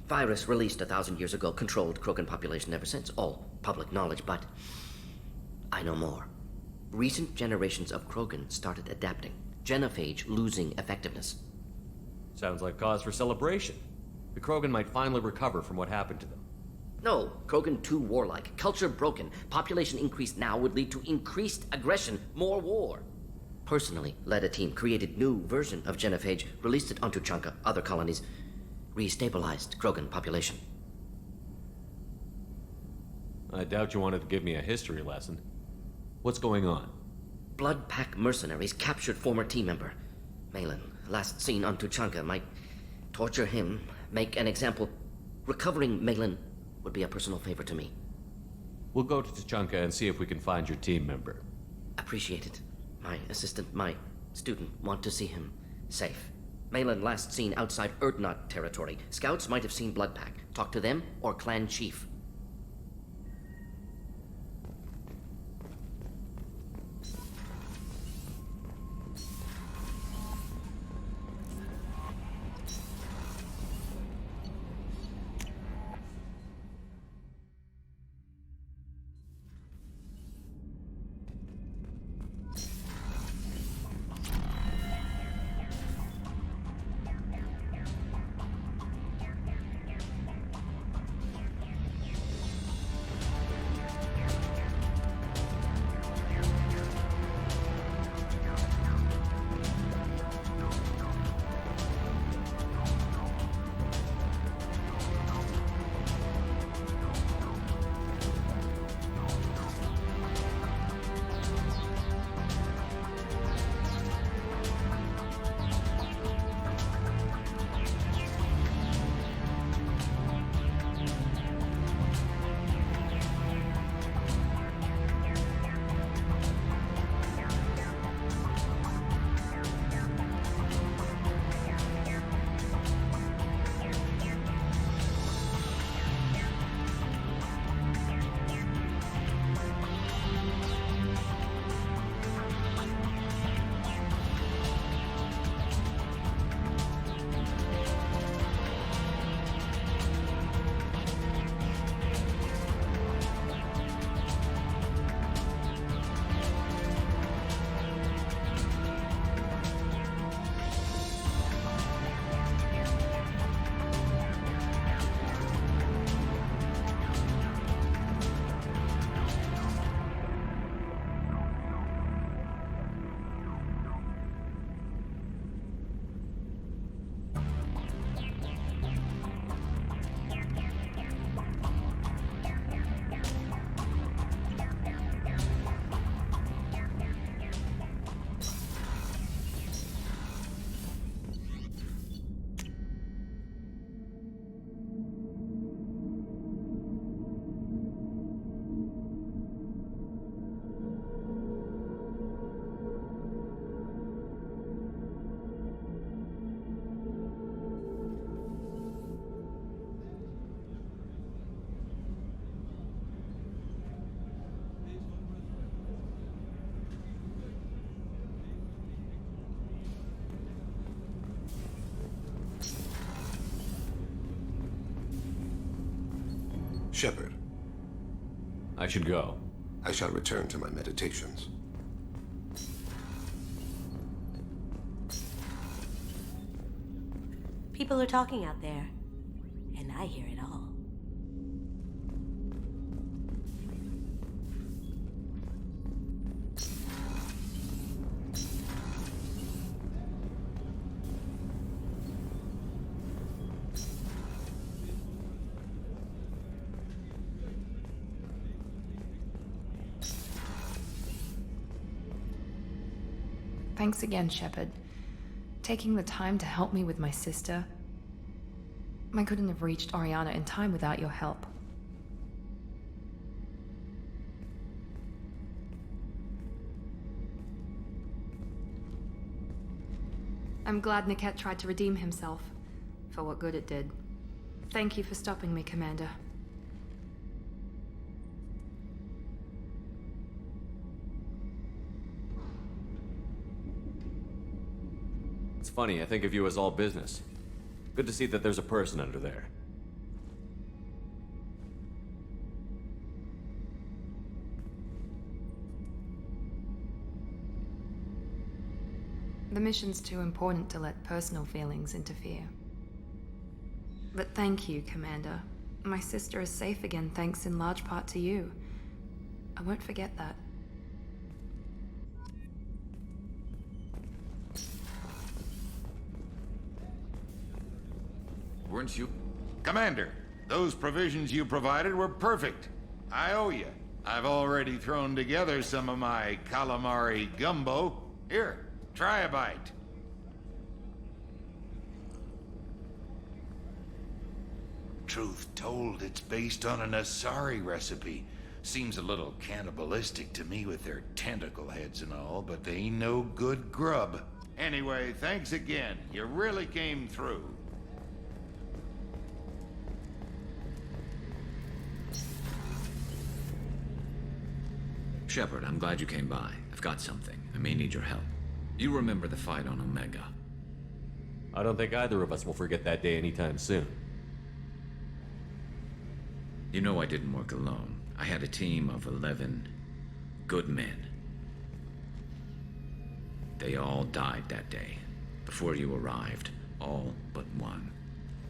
Virus released 1,000 years ago, controlled Krogan population ever since. All public knowledge, but I know more. Recent generations of Krogan started adapting. Genophage losing effectiveness. Sounds like cause for celebration. The Krogan might finally recover from what happened to them. No, Krogan too warlike. Culture broken. Population increase now would lead to increased aggression, more war. Personally led a team, created new version of genophage, released it onto Tuchanka, other colonies, restabilized Krogan population. I doubt you wanted to give me a history lesson. What's going on? Blood Pack mercenaries captured former team member. Malin, last seen on Tuchanka, might torture him, make an example. Recovering Malin would be a personal favor to me. We'll go to Tuchanka and see if we can find your team member. Appreciate it. My assistant, my student, want to see him safe. Malin last seen outside Urdnot territory. Scouts might have seen Blood Pack. Talk to them or clan chief. Shepard. I should go. I shall return to my meditations. People are talking out there, and I hear it all. Thanks again, Shepard. Taking the time to help me with my sister. I couldn't have reached Oriana in time without your help. I'm glad Niket tried to redeem himself, for what good it did. Thank you for stopping me, Commander. It's funny, I think of you as all business. Good to see that there's a person under there. The mission's too important to let personal feelings interfere. But thank you, Commander. My sister is safe again thanks in large part to you. I won't forget that. Weren't you? Commander, those provisions you provided were perfect. I owe you. I've already thrown together some of my calamari gumbo. Here, try a bite. Truth told, it's based on an Asari recipe. Seems a little cannibalistic to me with their tentacle heads and all, but they ain't no good grub. Anyway, thanks again. You really came through. Shepard, I'm glad you came by. I've got something. I may need your help. You remember the fight on Omega? I don't think either of us will forget that day anytime soon. You know I didn't work alone. I had a team of 11 good men. They all died that day, before you arrived. All but one.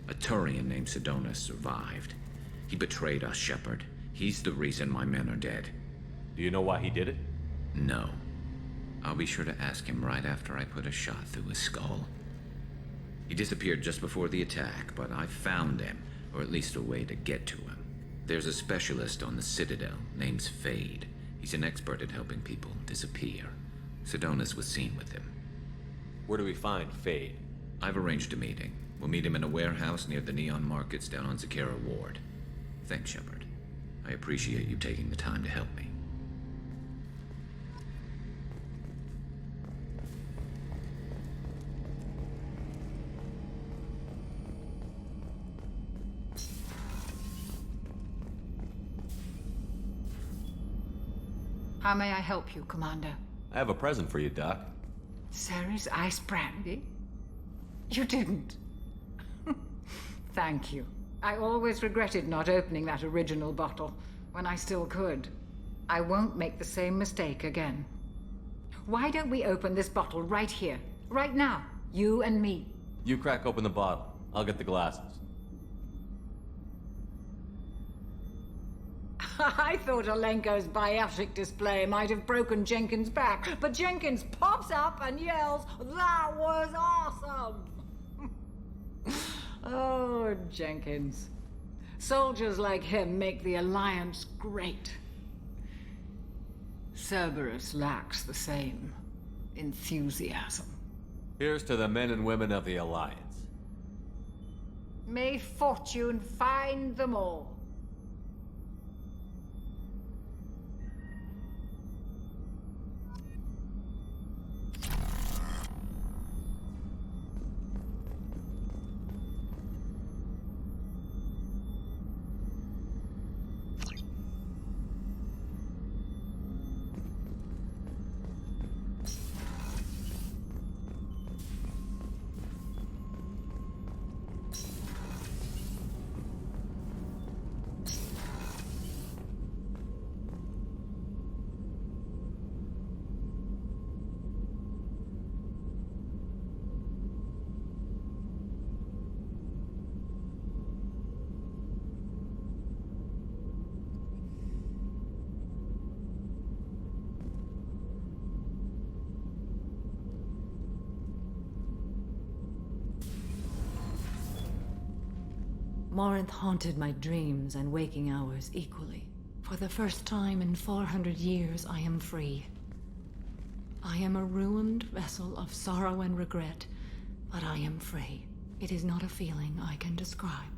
A Turian named Sidonus survived. He betrayed us, Shepard. He's the reason my men are dead. Do you know why he did it? No. I'll be sure to ask him right after I put a shot through his skull. He disappeared just before the attack, but I found him, or at least a way to get to him. There's a specialist on the Citadel, named Fade. He's an expert at helping people disappear. Sidonus was seen with him. Where do we find Fade? I've arranged a meeting. We'll meet him in a warehouse near the Neon Markets down on Zakera Ward. Thanks, Shepard. I appreciate you taking the time to help me. How may I help you, Commander? I have a present for you, Doc. Ceres ice brandy? You didn't. Thank you. I always regretted not opening that original bottle when I still could. I won't make the same mistake again. Why don't we open this bottle right here, right now, you and me? You crack open the bottle. I'll get the glasses. I thought Alenko's biotic display might have broken Jenkins' back, but Jenkins pops up and yells, "That was awesome!" Oh, Jenkins. Soldiers like him make the Alliance great. Cerberus lacks the same enthusiasm. Here's to the men and women of the Alliance. May fortune find them all. Morinth haunted my dreams and waking hours equally. For the first time in 400 years, I am free. I am a ruined vessel of sorrow and regret, but I am free. It is not a feeling I can describe.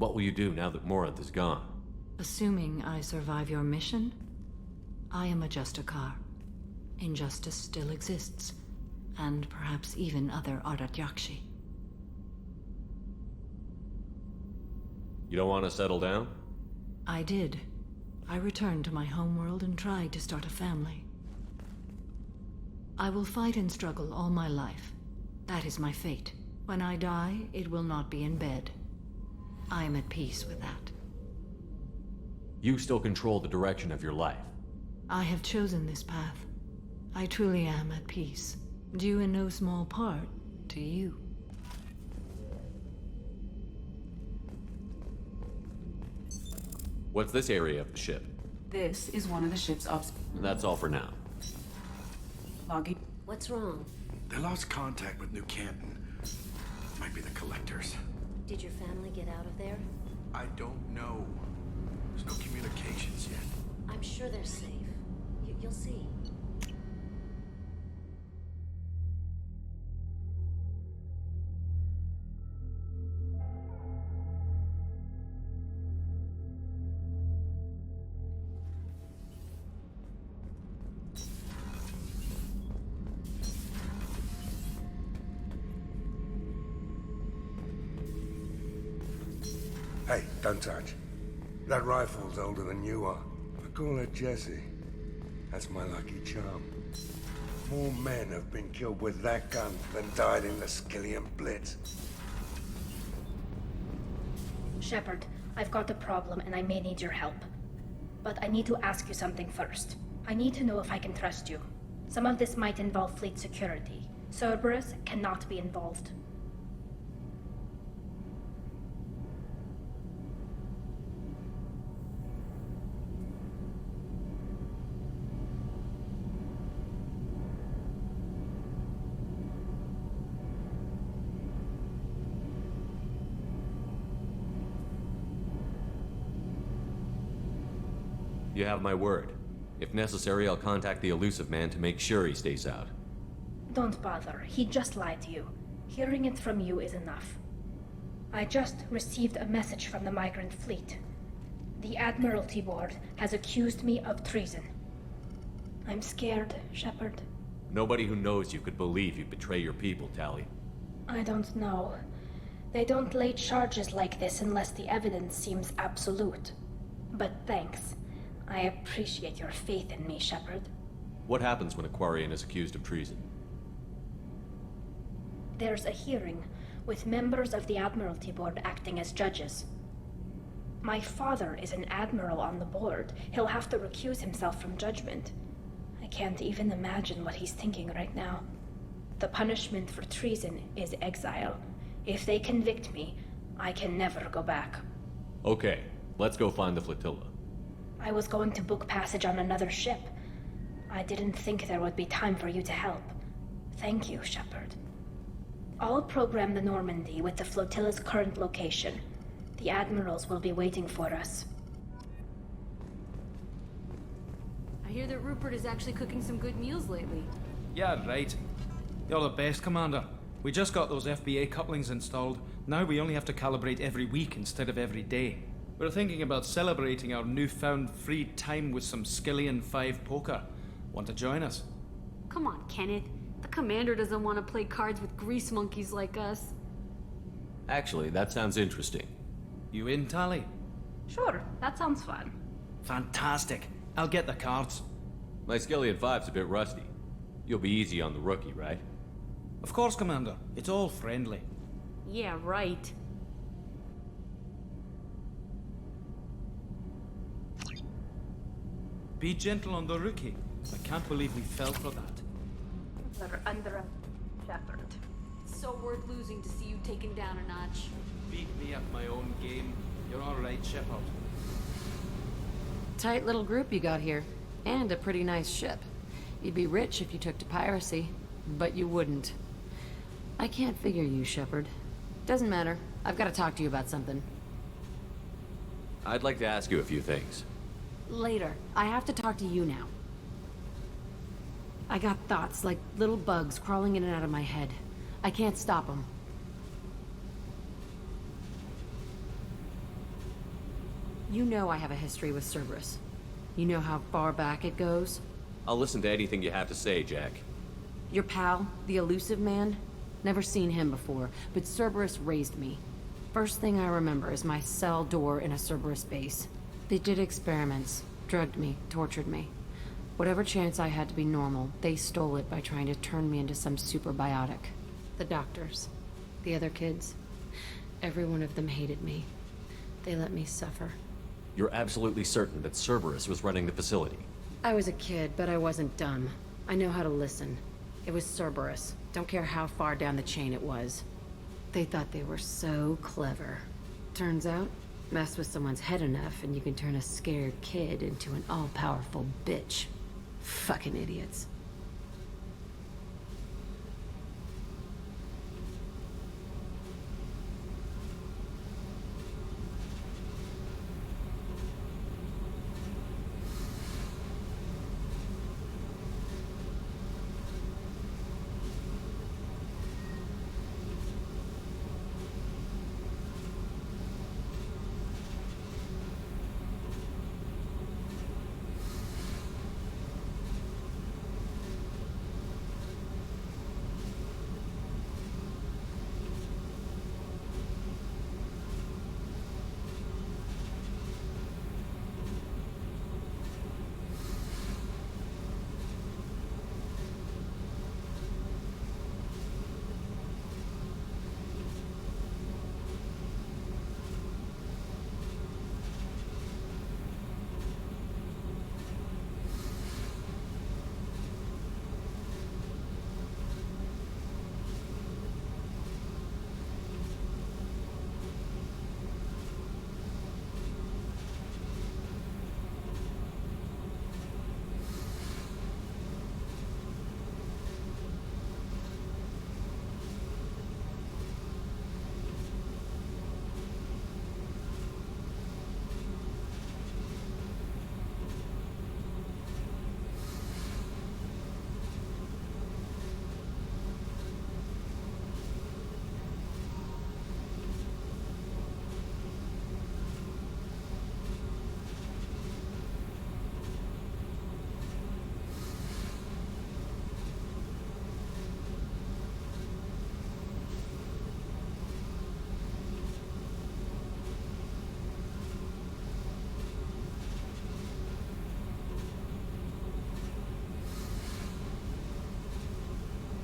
What will you do now that Morinth is gone? Assuming I survive your mission, I am a Justicar. Injustice still exists, and perhaps even other Ardat-Yakshi. You don't want to settle down? I did. I returned to my homeworld and tried to start a family. I will fight and struggle all my life. That is my fate. When I die, it will not be in bed. I am at peace with that. You still control the direction of your life. I have chosen this path. I truly am at peace, due in no small part to you. What's this area of the ship? This is one of the ship's obs. That's all for now. Logging. What's wrong? They lost contact with New Canton. Might be the Collectors. Did your family get out of there? I don't know. There's no communications yet. I'm sure they're safe. You'll see. Hey, don't touch. That rifle's older than you are. I call her Jessie. That's my lucky charm. More men have been killed with that gun than died in the Skillian Blitz. Shepard, I've got a problem and I may need your help. But I need to ask you something first. I need to know if I can trust you. Some of this might involve fleet security. Cerberus cannot be involved. You have my word. If necessary, I'll contact the Elusive Man to make sure he stays out. Don't bother. He just lied to you. Hearing it from you is enough. I just received a message from the Migrant Fleet. The Admiralty Board has accused me of treason. I'm scared, Shepard. Nobody who knows you could believe you'd betray your people, Tali. I don't know. They don't lay charges like this unless the evidence seems absolute. But thanks. I appreciate your faith in me, Shepard. What happens when a Quarian is accused of treason? There's a hearing, with members of the Admiralty Board acting as judges. My father is an admiral on the board. He'll have to recuse himself from judgment. I can't even imagine what he's thinking right now. The punishment for treason is exile. If they convict me, I can never go back. Okay, let's go find the flotilla. I was going to book passage on another ship. I didn't think there would be time for you to help. Thank you, Shepard. I'll program the Normandy with the flotilla's current location. The admirals will be waiting for us. I hear that Rupert is actually cooking some good meals lately. Yeah, right. You're the best, Commander. We just got those FBA couplings installed. Now we only have to calibrate every week instead of every day. We're thinking about celebrating our newfound free time with some Skillian 5 poker. Want to join us? Come on, Kenneth. The commander doesn't want to play cards with grease monkeys like us. Actually, that sounds interesting. You in, Tali? Sure, that sounds fun. Fantastic. I'll get the cards. My Skillian 5's a bit rusty. You'll be easy on the rookie, right? Of course, Commander. It's all friendly. Yeah, right. Be gentle on the rookie. I can't believe we fell for that. They're under a Shepard. So worth losing to see you taken down a notch. Beat me at my own game. You're all right, Shepard. Tight little group you got here. And a pretty nice ship. You'd be rich if you took to piracy. But you wouldn't. I can't figure you, Shepard. Doesn't matter. I've got to talk to you about something. I'd like to ask you a few things. Later. I have to talk to you now. I got thoughts like little bugs crawling in and out of my head. I can't stop them. You know I have a history with Cerberus. You know how far back it goes? I'll listen to anything you have to say, Jack. Your pal, the Elusive Man? Never seen him before, but Cerberus raised me. First thing I remember is my cell door in a Cerberus base. They did experiments, drugged me, tortured me. Whatever chance I had to be normal, they stole it by trying to turn me into some superbiotic. The doctors, the other kids, every one of them hated me. They let me suffer. You're absolutely certain that Cerberus was running the facility? I was a kid, but I wasn't dumb. I know how to listen. It was Cerberus. Don't care how far down the chain it was. They thought they were so clever. Turns out, mess with someone's head enough and you can turn a scared kid into an all-powerful bitch. Fucking idiots.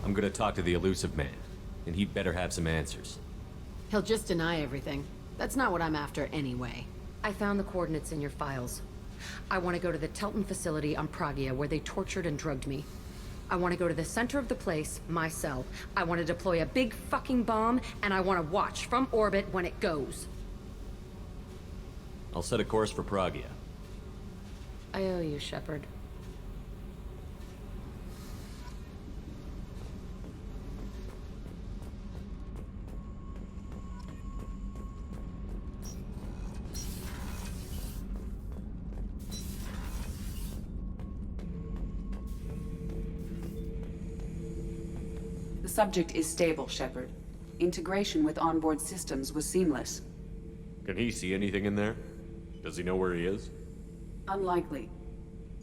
I'm gonna talk to the Elusive Man, and he'd better have some answers. He'll just deny everything. That's not what I'm after anyway. I found the coordinates in your files. I want to go to the Telton facility on Pragia where they tortured and drugged me. I want to go to the center of the place, my cell. I want to deploy a big fucking bomb, and I want to watch from orbit when it goes. I'll set a course for Pragia. I owe you, Shepard. The subject is stable, Shepard. Integration with onboard systems was seamless. Can he see anything in there? Does he know where he is? Unlikely.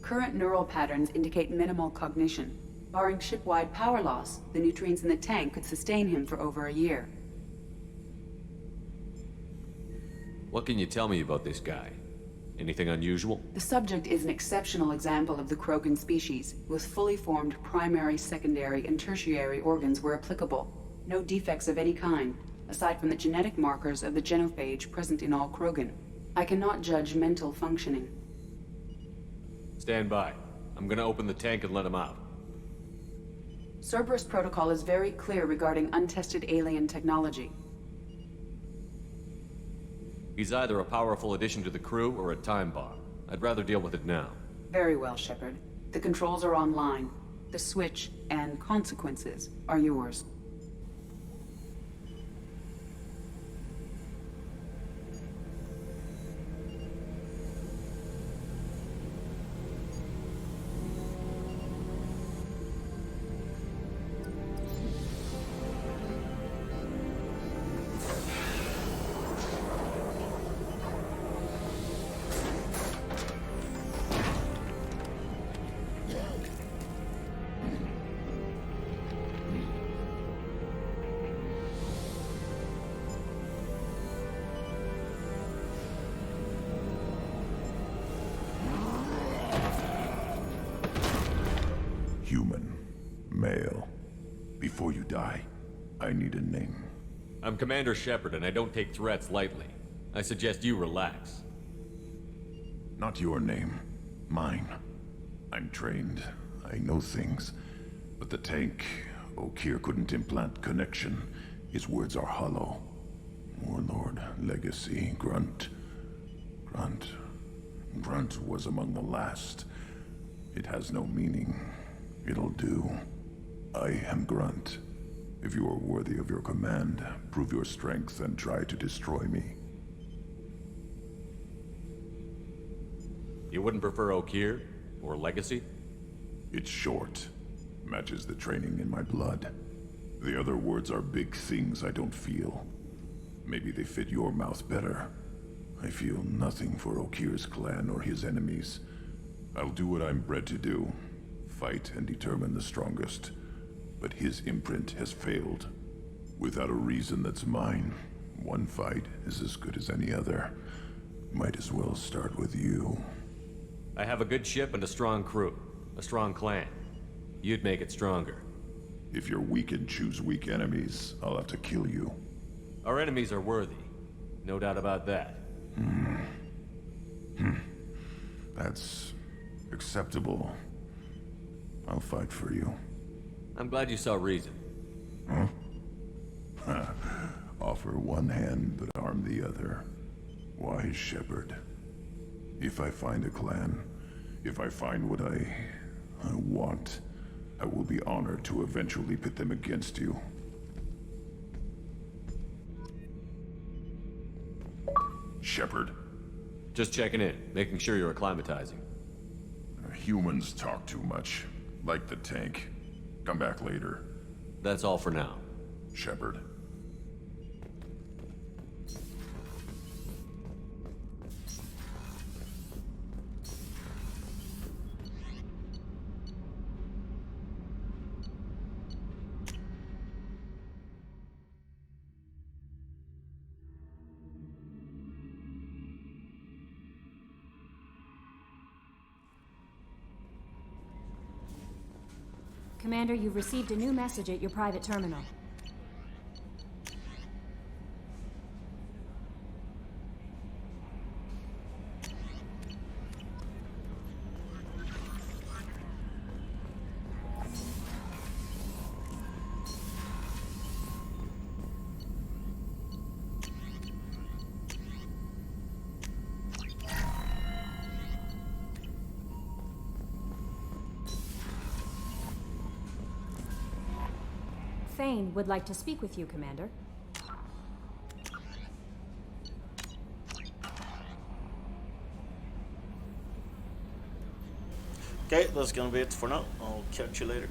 Current neural patterns indicate minimal cognition. Barring ship-wide power loss, the nutrients in the tank could sustain him for over a year. What can you tell me about this guy? Anything unusual? The subject is an exceptional example of the Krogan species, with fully formed primary, secondary, and tertiary organs where applicable. No defects of any kind, aside from the genetic markers of the genophage present in all Krogan. I cannot judge mental functioning. Stand by. I'm gonna open the tank and let him out. Cerberus protocol is very clear regarding untested alien technology. He's either a powerful addition to the crew or a time bomb. I'd rather deal with it now. Very well, Shepard. The controls are online. The switch and consequences are yours. human. Male. Before you die, I need a name. I'm Commander Shepard, and I don't take threats lightly. I suggest you relax. Not your name. Mine. I'm trained. I know things. But the tank, Okeer couldn't implant connection. His words are hollow. Warlord, Legacy, Grunt. Grunt was among the last. It has no meaning. It'll do. I am Grunt. If you are worthy of your command, prove your strength and try to destroy me. You wouldn't prefer Okeer? Or Legacy? It's short. Matches the training in my blood. The other words are big things I don't feel. Maybe they fit your mouth better. I feel nothing for Okeer's clan or his enemies. I'll do what I'm bred to do. Fight and determine the strongest. But his imprint has failed. Without a reason that's mine, one fight is as good as any other. Might as well start with you. I have a good ship and a strong crew. A strong clan. You'd make it stronger. If you're weak and choose weak enemies, I'll have to kill you. Our enemies are worthy. No doubt about that. That's acceptable. I'll fight for you. I'm glad you saw reason. Huh? Offer one hand, but arm the other. Wise Shepard. If I find a clan, if I find what I want, I will be honored to eventually pit them against you. Shepard. Just checking in, making sure you're acclimatizing. Humans talk too much. Like the tank. Come back later. That's all for now. Shepard. Commander, you've received a new message at your private terminal. Thane would like to speak with you, Commander. Okay, that's gonna be it for now. I'll catch you later.